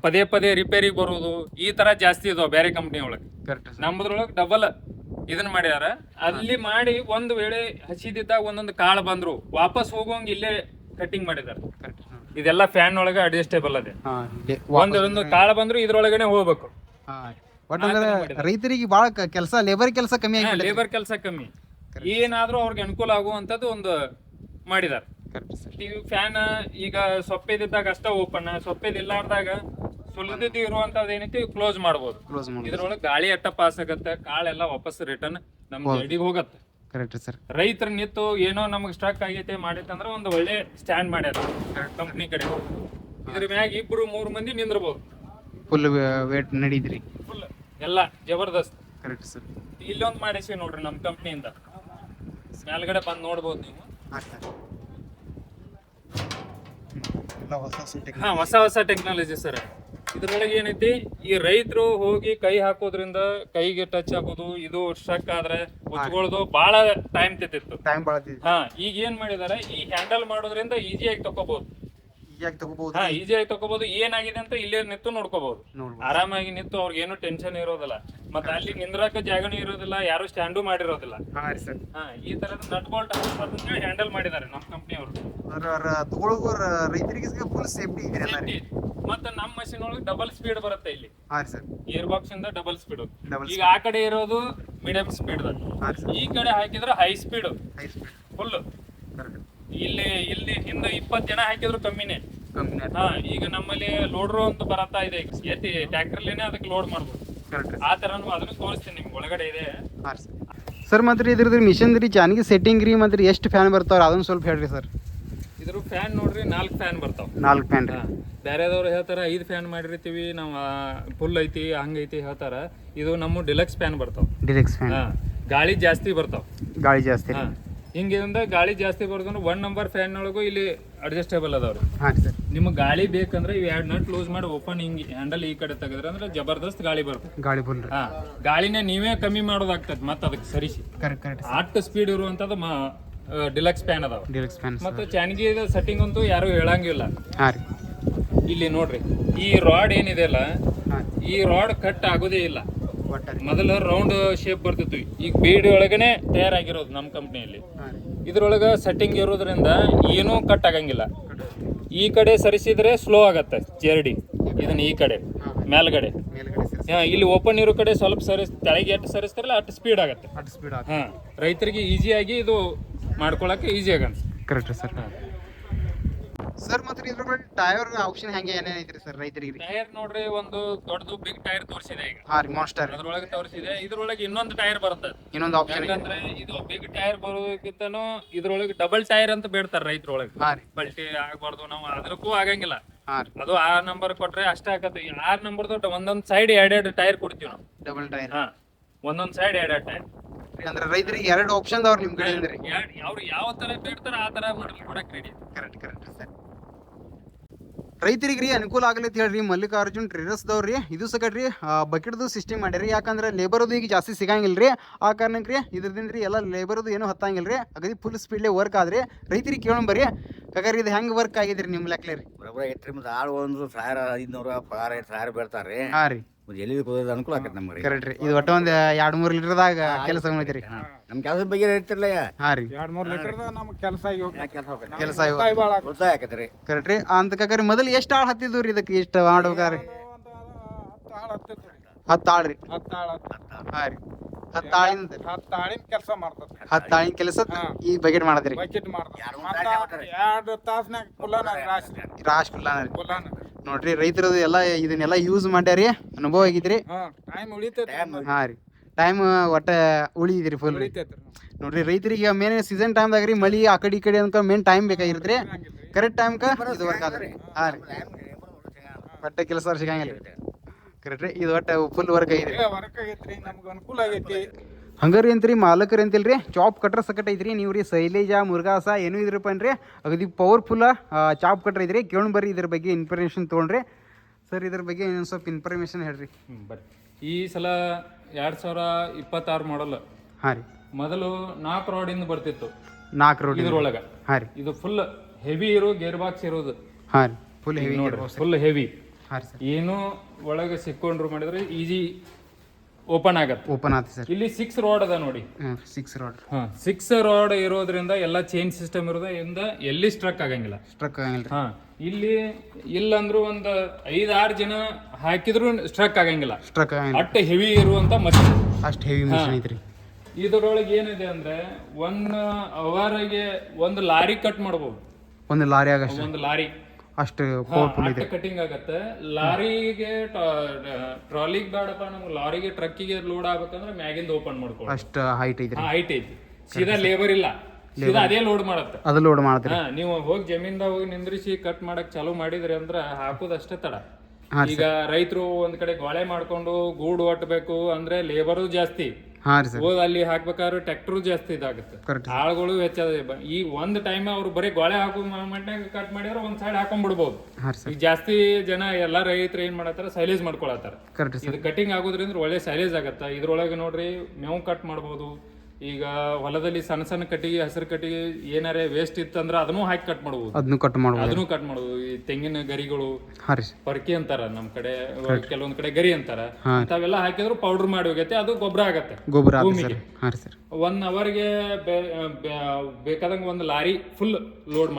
ಪದೇ ಪದೇ ರಿಪೇರಿಗೆ ಬರೋದು ಈ ತರ ಜಾಸ್ತಿ ಇದಾವ ಬೇರೆ ಕಂಪ್ನಿ ಒಳಗೆ. ಕರೆಕ್ಟ್. ನಮ್ಮದ್ರೊಳಗೆ ಡಬಲ್ ಇದನ್ನ ಮಾಡ್ಯಾರ. ಅಲ್ಲಿ ಮಾಡಿ ಒಂದ್ ವೇಳೆ ಹಸಿದಿದ್ದಾಗ ಒಂದೊಂದು ಕಾಳು ಬಂದ್ರು ವಾಪಸ್ ಹೋಗೋಂಗ್ ಇಲ್ಲೇ ಕಟಿಂಗ್ ಮಾಡಿದಾರೆ. ಕರೆಕ್ಟ್. ಇದೆಲ್ಲ ಫ್ಯಾನ್ ಒಳಗೆ ಅಡ್ಜಸ್ಟೇಬಲ್ ಅದೇ. ಹಾಂ. ಒಂದು ಕಾಳು ಬಂದ್ರು ಇದ್ರೊಳಗನೆ ಹೋಗ್ಬೇಕು. ಹಾಂ. ಬಟ್ ಅಂದ್ರೆ ರೈತರಿಗೆ ಭಾಳ ಕೆಲಸ ಲೇಬರ್ ಕೆಲಸ ಕಮ್ಮಿ ಆಗಿದೆ. ಲೇಬರ್ ಕೆಲಸ ಕಮ್ಮಿ. ಏನಾದ್ರೂ ಅವ್ರಿಗೆ ಅನುಕೂಲ ಆಗುವಂತದ್ದು ಒಂದು ಮಾಡಿದಾರೆ. Correct sir. ಈ ಫ್ಯಾನ್ ಈಗ ಸೊಪ್ಪೆದಿದ್ದಾಗ ಅಷ್ಟ ಓಪನ್, ಸೊಪ್ಪೆದಿಲ್ಲಾರ್ದಾಗ ಸುಲಿದಿದ್ದು ಇರುವಂತದ್ದು ಏನೈತಿ ಕ್ಲೋಸ್ ಮಾಡ್ಬೋದು. ಕ್ಲೋಸ್ ಮಾಡಿ. ಇದ್ರೊಳಗೆ ಗಾಳಿ ಅಟ್ಟ ಪಾಸ್ ಆಗತ್ತೆ. ಕಾಳೆಲ್ಲ ವಾಪಸ್ ರಿಟರ್ನ್ ನಮ್ ಜಡಿಗೆ ಹೋಗತ್ತೆ. Correct sir. ರೈತರ ನಿಂತು ಏನೋ ನಮಗೆ ಸ್ಟಾಕ್ ಆಗೈತೆ ಮಾಡೈತಂದ್ರೆ ಒಂದು ಒಳ್ಳೆ ಸ್ಟ್ಯಾಂಡ್ ಮಾಡ್ಯಾರ ಕಂಪ್ನಿ ಕಡೆ. ಇದ್ರ ಮ್ಯಾಗ 2-3 ಮಂದಿ ನಿಂದ್ರಬಹುದು. ಫುಲ್ ವೇಟ್ ನಡೀದ್ರಿ. ಫುಲ್ ಎಲ್ಲ ಜಬರ್ದಸ್ತ್. Correct sir. ಇಲ್ಲೊಂದು ಮಾಡಿಸಿ ನೋಡ್ರಿ ನಮ್ಮ ಕಂಪ್ನಿಯಿಂದ. ಮೇಲ್ಗಡೆ ಬಂದು ನೋಡ್ಬೋದು ನೀವು. ಹೊಸ ಹೊಸ ಟೆಕ್ನಾಲಜಿ ಸರ್. ಇದ್ರೊಳಗೆ ಏನೈತಿ ಈ ರೈತರು ಹೋಗಿ ಕೈ ಹಾಕೋದ್ರಿಂದ ಕೈಗೆ ಟಚ್ ಆಗೋದು ಇದು ಸ್ಟ್ರಕ್ ಆದ್ರೆ ಉಜ್ಕೊಳ್ಳೋದು ಬಹಳ ಟೈಮ್ ತಿಂತಿತ್ತು. ಹಾ ಈಗ ಏನ್ ಮಾಡಿದಾರೆ ಈ ಹ್ಯಾಂಡಲ್ ಮಾಡೋದ್ರಿಂದ ಈಸಿಯಾಗಿ ತಗೋಬಹುದು. ಈಸಿಯಾಗಿ ತಗೋಬಹುದು. ಏನಾಗಿದೆ ಅಂತ ಇಲ್ಲೇ ನಿಂತು ನೋಡ್ಕೋಬಹುದು. ಆರಾಮಾಗಿ ನಿಂತು ಅವ್ರಿಗೆ ಏನು ಟೆನ್ಷನ್ ಇರೋದಿಲ್ಲ. ಮತ್ತೆ ಅಲ್ಲಿ ನಿಂದ್ರಾಕ ಜಾಗನೂ ಇರೋದಿಲ್ಲ. ಯಾರು ಸ್ಟ್ಯಾಂಡು ಮಾಡಿರೋದಿಲ್ಲ. ಹಾ ಈ ತರದ ನಟ್ ಬೋಲ್ಟ್ ಹ್ಯಾಂಡಲ್ ಮಾಡಿದ್ದಾರೆ ನಮ್ಮ ಕಂಪ್ನಿಯವರು. ಮತ್ತೆ ನಮ್ಮ ಮಷಿನ್ ಒಳಗೆ ಡಬಲ್ ಸ್ಪೀಡ್ ಬರುತ್ತೆ. ಇಲ್ಲಿ ಏರ್ ಬಾಕ್ಸ್ ಇಂದ ಡಬಲ್ ಸ್ಪೀಡ್. ಈಗ ಆ ಕಡೆ ಇರೋದು ಮೀಡಿಯಂ ಸ್ಪೀಡ್, ಈ ಕಡೆ ಹಾಕಿದ್ರೆ ಹೈ ಸ್ಪೀಡ್ ಫುಲ್. ಇಲ್ಲಿ ಇಲ್ಲಿ ಹಿಂದೆ 20 ಜನ ಹಾಕಿದ್ರು ಕಮ್ಮಿನೇ. ಹಾ ಈಗ ನಮ್ಮಲ್ಲಿ ಲೋಡ್ರು ಅಂತ ಬರತ್ತಾ ಇದೆ. ಎತ್ತಿ ಟ್ರ್ಯಾಕ್ಟರ್ಲೇನೆ ಅದಕ್ಕೆ ಲೋಡ್ ಮಾಡ್ಬೋದು. ಆ ತರನು ಅದನ್ನು ತೋರಿಸ್ತೀನಿ ನಿಮ್ಗೆ ಒಳಗಡೆ ಇದೆ ಸರ್. ಮತ್ತೆ ಇದ್ರದ್ದು ಮಿಷನ್ ರೀ ಚಾನಿಗೆ ಸೆಟ್ಟಿಂಗ್ ರೀ ಮತ್ತೆ ಎಷ್ಟು ಫ್ಯಾನ್ ಬರ್ತಾವ್ರ ಅದನ್ನ ಸ್ವಲ್ಪ ಹೇಳ್ರಿ ಸರ್. ಇದ್ರ ಫ್ಯಾನ್ ನೋಡ್ರಿ 4 ಫ್ಯಾನ್ ಬರ್ತಾವ. 4 ಫ್ಯಾನ್ ರೀ. ಬೇರೆದವ್ರು ಹೇಳ್ತಾರ 5 ಫ್ಯಾನ್ ಮಾಡಿರ್ತೀವಿ ನಾವು ಫುಲ್ ಐತಿ ಹಂಗೈತಿ ಹೇಳ್ತಾರ. ಇದು ನಮ್ಮ ಡಿಲಕ್ಸ್ ಫ್ಯಾನ್ ಬರ್ತಾವ. Deluxe fan. ಗಾಳಿ ಜಾಸ್ತಿ ಬರ್ತಾವ. ಗಾಳಿ ಜಾಸ್ತಿ. ಹಿಂಗಿಂದ ಗಾಳಿ ಜಾಸ್ತಿ ಬರೋದಂದ್ರೆ 1 ನಂಬರ್ ಫ್ಯಾನ್ ಒಳಗೂ ಇಲ್ಲಿ ಅಡ್ಜಸ್ಟೇಬಲ್ ಅದಾವ್ರಿ. ಹಾಂ ಸರ್. ನಿಮ್ಗೆ ಗಾಳಿ ಬೇಕಂದ್ರೆ ಇವ್ 2 ನಟ್ ಲೂಸ್ ಮಾಡಿ ಓಪನ್ ಹಿಂಗೆ ಹ್ಯಾಂಡಲ್ ಈ ಕಡೆ ತೆಗೆದ್ರೆ ಅಂದ್ರೆ ಜಬರ್ದಸ್ತ್ ಗಾಳಿ ಬರ್ತದೆ. ಗಾಳಿ ಫುಲ್. ಗಾಳಿನ ನೀವೇ ಕಮ್ಮಿ ಮಾಡೋದಾಗ್ತದೆ ಮತ್ತೆ ಅದಕ್ಕೆ ಸರಿಸಿ. ಕರೆಕ್ಟ್. 8 ಸ್ಪೀಡ್ ಇರುವಂತದ್ದು ಡಿಲಕ್ಸ್ ಫ್ಯಾನ್ ಅದಾವ. Deluxe fan. ಮತ್ತೆ ಚಾನ್ಗಿ ಸೆಟ್ಟಿಂಗ್ ಅಂತೂ ಯಾರು ಹೇಳಂಗಿಲ್ಲ. ಹಾಂ ರೀ. ಇಲ್ಲಿ ನೋಡ್ರಿ ಈ ರಾಡ್ ಏನಿದೆ ಅಲ್ಲ, ಈ ರಾಡ್ ಕಟ್ ಆಗೋದೇ ಇಲ್ಲ. ಮೊದಲ ರೌಂಡ್ ಶೇಪ್ ಬರ್ತಿತ್ತು, ಈಗ ಬೀಡ್ ಒಳಗನೆ ತಯಾರಾಗಿರೋದು ನಮ್ಮ ಕಂಪ್ನಿಯಲ್ಲಿ. ಇದ್ರೊಳಗ ಸೆಟ್ಟಿಂಗ್ ಇರೋದ್ರಿಂದ ಏನೂ ಕಟ್ ಆಗಂಗಿಲ್ಲ. ಈ ಕಡೆ ಸರಿಸಿದ್ರೆ ಸ್ಲೋ ಆಗತ್ತೆ ಜರ್ಡಿ, ಇದನ್ನ ಈ ಕಡೆ ಮೇಲ್ಗಡೆ. ಇಲ್ಲಿ ಓಪನ್ ಇರೋ ಕಡೆ ಸ್ವಲ್ಪ ತೆಳಗೆ ಎಷ್ಟು ಸರಿಸ್ತಾರಲ್ಲ ಅಷ್ಟು ಸ್ಪೀಡ್ ಆಗತ್ತೆ. ರೈತರಿಗೆ ಈಸಿಯಾಗಿ ಇದು ಮಾಡ್ಕೊಳಕ್ಕೆ ಈಸಿ ಆಗತ್ತೆ. Correct sir. ಸರ್ ಮತ್ತೆ ಇದ್ರೊಳಗೆ ಟೈರ್ ಆಪ್ಷನ್ ಹೆಂಗೆ ಏನೇನು ಐತ್ರಿ ಸರ್ ರೈತರಿಗೆ? ಟೈರ್ ನೋಡ್ರಿ, ಒಂದು ದೊಡ್ಡದು ಬಿಗ್ ಟೈರ್ ತೋರಿಸಿದೆ ಈಗ. ಹಾಂ ರೀ, ಮಾನ್ಸ್ಟರ್ ಅದ್ರೊಳಗೆ ತೋರಿಸಿದೆ. ಇದ್ರೊಳಗೆ ಇನ್ನೊಂದು ಟೈರ್ ಬರುತ್ತೆ. ಇನ್ನೊಂದು ಆಪ್ಷನ್ ಯಾಕಂದ್ರೆ ಇದು ಬಿಗ್ ಟೈರ್ ಬರೋದಕ್ಕಿಂತನೂ ಇದ್ರೊಳಗೆ ಡಬಲ್ ಟೈರ್ ಅಂತ ಬೇಡ್ತಾರ ರೈತರೊಳಗೆ. ಬಲ್ಟಿ ಆಗ್ಬಾರ್ದು, ನಾವು ಅದಕ್ಕೂ ಆಗಂಗಿಲ್ಲ. ಅದು 6 ನಂಬರ್ ಕೊಟ್ರೆ ಅಷ್ಟೇ ಆಗತ್ತೆ. 6 ನಂಬರ್ ಒಂದೊಂದ್ ಸೈಡ್ 2 ಟೈರ್ ಕೊಡ್ತೀವಿ ನಾವು. Double tyre. ಒಂದೊಂದ್ ಸೈಡ್ 2 ಟೈರ್. ಅಂದ್ರೆ ರೈತರಿಗೆ 2 ಆಪ್ಷನ್ ಅವ್ರು ನಿಮ್ ಕಡೆ ಅಂದ್ರೆ ಅವ್ರು ಯಾವ ತರ ಬೇಡ್ತಾರ ಆ ತರ ಕೊಡಕ್ ರೆಡಿ. Correct sir. ರೈತರಿಗೆ ಅನುಕೂಲ ಆಗಲಿ ಅಂತ ಹೇಳ್ರಿ ಮಲ್ಲಿಕಾರ್ಜುನ್ ಟ್ರೇಡರ್ಸ್ದವ್ರಿ ಇದು ಸಕಟ್ರಿ ಬಕೆಟ್ದು ಸಿಸ್ಟಮ್ ಮಾಡ್ಯಾರಿ. ಯಾಕಂದ್ರೆ ಲೇಬರ್ದು ಈಗ ಜಾಸ್ತಿ ಸಿಗಂಗಿಲ್ಲ ರೀ. ಆ ಕಾರಣಕ್ಕೆ ರೀ ಇದ್ರದಿಂದ ರೀ ಎಲ್ಲ ಲೇಬರ್ದು ಏನು ಹತ್ತಂಗಿಲ್ಲ ರೀ. ಅಗದಿ ಫುಲ್ ಸ್ಪೀಡ್ಲೇ ವರ್ಕ್ ಆದ್ರಿ. ರೈತರಿಗೆ ಕೇಳೋಣ ಬರ್ರಿ ಕಾಕಾರಿ ಇದು ಹೆಂಗೆ ವರ್ಕ್ ಆಗಿದ್ರಿ ನಿಮ್ಮ ಲೆಕ್ಕಲೆ ರೀ? ಬರೋಬ್ಬರ ಐತ್ರಿ. ಮತ್ತು ಆಳು 1,500 ಪಗಾರ 5,000 ಬೀಳ್ತಾರೆ. ಹಾಂ ರೀ. ಎಲ್ಲಿ ಹೋಗೋದು ಅನುಕೂಲ ಆಕೈತೆ ನಮ್ಗೆ. ಕರೆಕ್ಟ್ ರೀ. ಇದು ಒಟ್ಟು ಒಂದು 2-3 ಲೀಟರ್ದಾಗ ಕೆಲಸ ಮಾಡ್ತೀರಿ. ನಮ್ಮ ಕೆಲಸದ ಬಗ್ಗೆ ಹೇಳ್ತಿರ್ಲ. ಹಾಂ ರೀ. 2-3 ಲೀಟರ್ ನಮ್ಗೆ ಕೆಲಸ ಕೆಲಸ ಉಳಿತಾಯ ಆಕೈತೆ ರೀ. ಕರೆಕ್ಟ್ ರೀ. ಅಂತ ಕಾಕಾರಿ ಮೊದಲು ಎಷ್ಟು ಆಳು ಹತ್ತಿದ್ವು ರೀ ಇದಕ್ಕೆ? ಎಷ್ಟು ಮಾಡ್ಬೇಕಾರೆ? 10 ಆಳು ರೀ. 10 ಆಳು. ಹಾಂ ರೀ. 10 ಆಳಿಂದ 10 ಆಳಿನ ಕೆಲಸ ಮಾಡ್ತದೆ. 10 ಆಳಿನ ಕೆಲಸ ಈ ಬಕೆಟ್ ಮಾಡದ್ರಿ. ಬಕೆಟ್ ಮಾಡ್ತಾರೆ 2 ತಾಸ್ನಾಗ ಕುಲಾನ ರಾಶ್ ಕುಲಾನ ನೋಡ್ರಿ. ರೈತರದು ಎಲ್ಲ ಇದನ್ನೆಲ್ಲ ಯೂಸ್ ಮಾಡ್ಯಾರಿ, ಅನುಭವ ಆಗಿದ್ರಿ. ಟೈಮ್ ಉಳಿತೈತಿ. ಹಾಂ ರೀ. ಟೈಮ್ ಒಟ್ಟ ಉಳಿದಿರಿ ಫುಲ್ ರೀ. ನೋಡ್ರಿ ರೈತರಿಗೆ ಮೇನ್ ಸೀಸನ್ ಟೈಮ್ದಾಗ ರೀ ಮಳಿ ಆ ಕಡೆ ಈ ಕಡೆ ಅಂತ ಮೇನ್ ಟೈಮ್ ಬೇಕಾಗಿರುತ್ತೆ. ಕರೆಕ್ಟ್ ಟೈಮ್ಗೆ ಇದು ವರ್ಕ್ ಆದ್ರಿ. ಹಾಂ ರೀ. ಒಟ್ಟ ಕೆಲಸ ಸಿಗಂಗಿಲ್ಲ ರೀ. ಕರೆಕ್ಟ್ ರೀ. ಇದು ಒಟ್ಟ ಫುಲ್ ವರ್ಕ್ ಆಗೈತ್ರಿ. ನಮ್ಗೆ ಅನುಕೂಲ ಆಗೈತಿ. ಹಂಗಾರಿ ಅಂತ್ರಿ ಮಾಲಕರು ಅಂತಿಲ್ರಿ ಚಾಪ್ ಕಟ್ರ ಸಕಟ್ ಐತ್ರಿ. ನೀವು ರೀ ಶೈಲೇಜ ಮುರುಘಾಸ ಏನೂ ಇದ್ರಪ್ಪ ಅನ್ರಿ ಅಗದಿ ಪವರ್ಫುಲ್ಲ ಚಾಪ್ ಕಟ್ರ ಐತ್ರಿ. ಕೇಳೋಣ ಬರ್ರಿ ಇದ್ರ ಬಗ್ಗೆ ಇನ್ಫಾರ್ಮೇಷನ್ ತೊಗೊಂಡ್ರಿ. ಸರ್ ಇದ್ರ ಬಗ್ಗೆ ಇನ್ನೊಂದು ಸ್ವಲ್ಪ ಇನ್ಫಾರ್ಮೇಷನ್ ಹೇಳ್ರಿ. ಈ ಸಲ 2026 ಮಾಡಲ್. ಹಾಂ ರೀ. ಮೊದಲು 4 ರೋಡಿಂದ ಬರ್ತಿತ್ತು. 4 ರೋಡ್ ಇದ್ರೊಳಗೆ. ಹಾಂ ರೀ. ಇದು ಫುಲ್ ಹೆವಿ ಇರೋ ಗೇರ್ ಬಾಕ್ಸ್ ಇರೋದು. ಹಾಂ ರೀ. ಫುಲ್ ಹೆವಿ ನೋಡ್ರಿ, ಫುಲ್ ಹೆವಿ. ಹಾಂ ರೀ ಸರ್. ಏನು ಒಳಗೆ ಸಿಕ್ಕೊಂಡ್ರು ಮಾಡಿದ್ರೆ ಈಜಿ ಓಪನ್ ಆಗತ್ತೆ. ಓಪನ್ ಆಯ್ತು ಸರ್. ಇಲ್ಲಿ 6 ರೋಡ್ ಅದ ನೋಡಿ. 6 ರೋಡ್. 6 ರೋಡ್ ಇರೋದ್ರಿಂದ ಎಲ್ಲ ಚೈನ್ ಸಿಸ್ಟಮ್ ಇರೋದ್ರಿಂದ ಎಲ್ಲಿ ಸ್ಟ್ರಕ್ ಆಗಂಗಿಲ್ಲ. ಸ್ಟ್ರಕ್ ಆಗಂಗಿಲ್ಲ. ಇಲ್ಲಿ ಇಲ್ಲಂದ್ರು ಒಂದು 5-6 ಜನ ಹಾಕಿದ್ರು ಸ್ಟ್ರಕ್ ಆಗಂಗಿಲ್ಲ. ಸ್ಟ್ರಕ್ ಆಗಂಗಿಲ್ಲ. ಅಷ್ಟು ಹೆವಿ ಇರುವಂತ ಮಷಿನ್. ಅಷ್ಟು ಹೆವಿ ಮಷಿನ್ ಐತ್ರಿ. ಇದರೊಳಗೆ ಏನಿದೆ ಅಂದ್ರೆ 1 ಅವರ್ಗೆ 1 ಲಾರಿ ಕಟ್ ಮಾಡಬಹುದು. ಒಂದು ಲಾರಿ ಆಗಷ್ಟು. ಒಂದು ಲಾರಿ ಅಷ್ಟು ಪವರ್ಫುಲ್ ಇದೆ. ಕಟಿಂಗ್ ಆಗತ್ತೆ. ಲಾರಿಗೆ ಟ್ರಾಲಿಗೆ ಬೇಡಪ್ಪ ನಮ್ಗೆ, ಲಾರಿಗೆ ಟ್ರಕ್ಕಿಗೆ ಲೋಡ್ ಆಗ್ಬೇಕಂದ್ರೆ ಮ್ಯಾಗಿಂದ ಓಪನ್ ಮಾಡ್ಕೊಳ್ಳಿ. ಅಷ್ಟು ಹೈಟ್ ಐತ್ರಿ. ಹೈಟ್ ಐತಿ. ಸೀದಾ ಲೇಬರ್ ಇಲ್ಲ, ಸೀದಾ ಅದೇ ಲೋಡ್ ಮಾಡತ್ತೆ. ಅದು ಲೋಡ್ ಮಾಡ್ತೀರಿ. ನೀವು ಹೋಗಿ ಜಮೀನ್ದಾಗ ಹೋಗಿ ನಿಂದ್ರಿಸಿ ಕಟ್ ಮಾಡಕ್ ಚಾಲೂ ಮಾಡಿದ್ರಿ ಅಂದ್ರ ಹಾಕೋದಷ್ಟೇ ತಡ. ಈಗ ರೈತರು ಒಂದ್ ಕಡೆ ಗೋಳೆ ಮಾಡ್ಕೊಂಡು ಗೂಡು ಒಟ್ಟಬೇಕು ಅಂದ್ರೆ ಲೇಬರು ಜಾಸ್ತಿ. ಹೋದ್ ಅಲ್ಲಿ ಹಾಕ್ಬೇಕಾದ್ರೆ ಟ್ರ್ಯಾಕ್ಟರ್ ಜಾಸ್ತಿ ಇದಾಗುತ್ತೆ, ಆಳುಗಳು ವೆಚ್ಚ. ಈ ಒಂದ್ ಟೈಮ್ ಅವ್ರು ಬರೀ ಗೋಳೆ ಹಾಕೋ ಮಟ್ಟಾಗ ಕಟ್ ಮಾಡಿದ್ರೆ ಒಂದ್ ಸೈಡ್ ಹಾಕೊಂಡ್ಬಿಡ್ಬೋದು. ಈಗ ಜಾಸ್ತಿ ಜನ ಎಲ್ಲಾ ರೈತರು ಏನ್ ಮಾಡತ್ತಾರ, ಸೈಲೇಜ್ ಮಾಡ್ಕೊಳತ್ತಾರ. ಇದು ಕಟಿಂಗ್ ಆಗೋದ್ರಿಂದ ಒಳ್ಳೆ ಸೈಲೇಜ್ ಆಗತ್ತ. ಇದ್ರೊಳಗೆ ನೋಡ್ರಿ ಮೇವು ಕಟ್ ಮಾಡ್ಬೋದು. ಈಗ ಹೊಲದಲ್ಲಿ ಸಣ್ಣ ಸಣ್ಣ ಕಟ್ಟಿಗೆ, ಹಸಿರು ಕಟ್ಟಿಗೆ ಏನಾರೇ ವೇಸ್ಟ್ ಇತ್ತಂದ್ರ ಅದನ್ನು ಹಾಕಿ ಕಟ್ ಮಾಡ್ಬೋದು. ಅದನ್ನು ಕಟ್ ಮಾಡ್ಬೋದು. ಈ ತೆಂಗಿನ ಗರಿಗಳು ಪರ್ಕಿ ಅಂತಾರ ನಮ್ ಕಡೆ, ಕೆಲವೊಂದ್ ಕಡೆ ಗರಿ ಅಂತಾರ. ಇಂಥವೆಲ್ಲ ಹಾಕಿದ್ರು ಪೌಡರ್ ಮಾಡಿ ಹೋಗೈತೆ, ಅದು ಗೊಬ್ಬರ ಆಗತ್ತೆ ಭೂಮಿಗೆ. 1 ಅವರ್ಗೆ ಬೇಕಾದಂಗ 1 ಲಾರಿ ಫುಲ್ ಲೋಡ್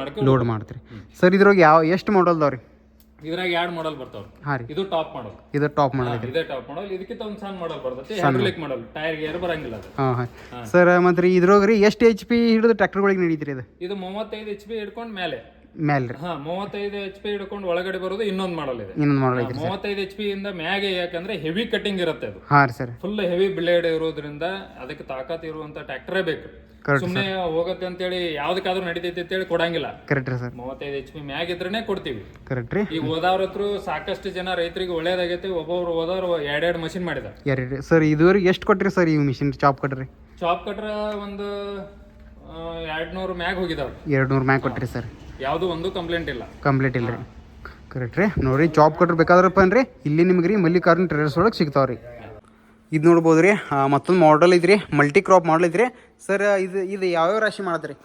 ಮಾಡ್ತೀರಿ. ಸರ್ ಇದ್ರೊಳಗೆ ಎಷ್ಟು ಮಾಡಲ್ದವ್ರಿ? ಇದ್ರಾಗ 2 ಮಾಡಲ್ ಬರ್ತಾವ್ರಿ. ಇದು ಟಾಪ್ ಮಾಡಲ್. ಇದೇ ಟಾಪ್ ಮಾಡಲ್. ಇದಕ್ಕಿಂತ ಒಂದು ಸಣ್ಣ ಮಾಡಲ್ ಬರ್ತೈತಿ, ಹೈಡ್ರಾಲಿಕ್ ಮಾಡಲ್. ಟೈರ್ ಗೇರ್ ಬರಂಗಿಲ್ಲ ಅದು. ಸರ್ ಮತ್ತೆ ಇದ್ರೊಳಗ್ರಿ ಎಷ್ಟು HP ಹಿಡಿದು ಟ್ರ್ಯಾಕ್ಟರ್ಗಳಿಗೆ ನಡೀತೀರಿ? ಇದು 35 HP ಹಿಡ್ಕೊಂಡ್ ಮೇಲೆ ಮ್ಯಾಲ್ ರೀ 35 HP ಹಿಡ್ಕೊಂಡು ಒಳಗಡೆ ಬರೋದು ಇನ್ನೊಂದು ಮಾಡಲ್ ಇದೆ. ಇನ್ನೊಂದು ಮಾಡಲ್ ಐತ್ರಿ 35 HP ಇಂದ ಮ್ಯಾಗೆ ಯಾಕಂದ್ರೆ ಹೆವಿ ಕಟಿಂಗ್ ಇರುತ್ತೆ ಅದು, ಹಾಂ ರೀ ಸರ್. ಫುಲ್ ಹೆವಿ ಬ್ಲೇಡ್ ಇರೋದ್ರಿಂದ ಅದಕ್ಕೆ ತಾಕತ್ ಇರುವಂತ ಟ್ರ್ಯಾಕ್ಟರೇ ಬೇಕು. ಸುಮ್ಮನೆ ಹೋಗತ್ತೆ ಅಂತೇಳಿ ಯಾವ್ದಕ್ಕಾದ್ರೂ ನಡೀತೈತಿ ಅಂತೇಳಿ ಕೊಡಂಗಿಲ್ಲ. ಕರೆಕ್ಟ್ ರೀ ಸರ್. 35 HP ಮ್ಯಾಗ್ ಇದ್ರೇನೆ ಕೊಡ್ತೀವಿ. ಕರೆಕ್ಟ್ ರೀ. ಈಗ ಹೋದವ್ರ ಹತ್ರ ಸಾಕಷ್ಟು ಜನ ರೈತರಿಗೆ ಒಳ್ಳೇದಾಗೈತಿ. ಒಬ್ಬೊಬ್ರು ಹೋದವ್ರು ಎರಡೆರಡು ಮಷಿನ್ ಮಾಡಿದಾರೆ. ಎರಡು ಸರ್. ಇದುವರೆಗೆ ಎಷ್ಟು ಕೊಟ್ರಿ ಸರ್ ಈ ಮಿಷಿನ್ ಚಾಪ್ ಕಟ್ರಿ? ಚಾಪ್ ಕಟ್ರ ಒಂದು 200 ಮ್ಯಾಗ್ ಹೋಗಿದಾವ್ರಿ. 200 ಮ್ಯಾಗ್ ಕೊಟ್ರಿ ಸರ್. ಯಾವುದು ಒಂದು ಕಂಪ್ಲೇಂಟ್ ಇಲ್ಲ. ಕಂಪ್ಲೀಟ್ ಇಲ್ಲ ರೀ. ಕರೆಕ್ಟ್ ರೀ. ನೋಡಿರಿ ಚಾಪ್ ಕಟ್ರ್ ಬೇಕಾದ್ರಪ್ಪ ಅಂದ್ರೆ ಇಲ್ಲಿ ನಿಮ್ಗೆ ರೀ ಮಲ್ಲಿಕಾರ್ಜುನ್ ಟ್ರೇಡರ್ಸ್ ಒಳಗೆ ಸಿಗ್ತಾವ್ರಿ. ಇದು ನೋಡ್ಬೋದು ರೀ, ಮತ್ತೊಂದು ಮಾಡಲ್ ಐತ್ರಿ, ಮಲ್ಟಿ ಕ್ರಾಪ್ ಮಾಡಲ್ ಐತ್ರಿ ಸರ್. ಇದು ಯಾವ್ಯಾವ ರಾಶಿ ಮಾಡತ್ರಿ?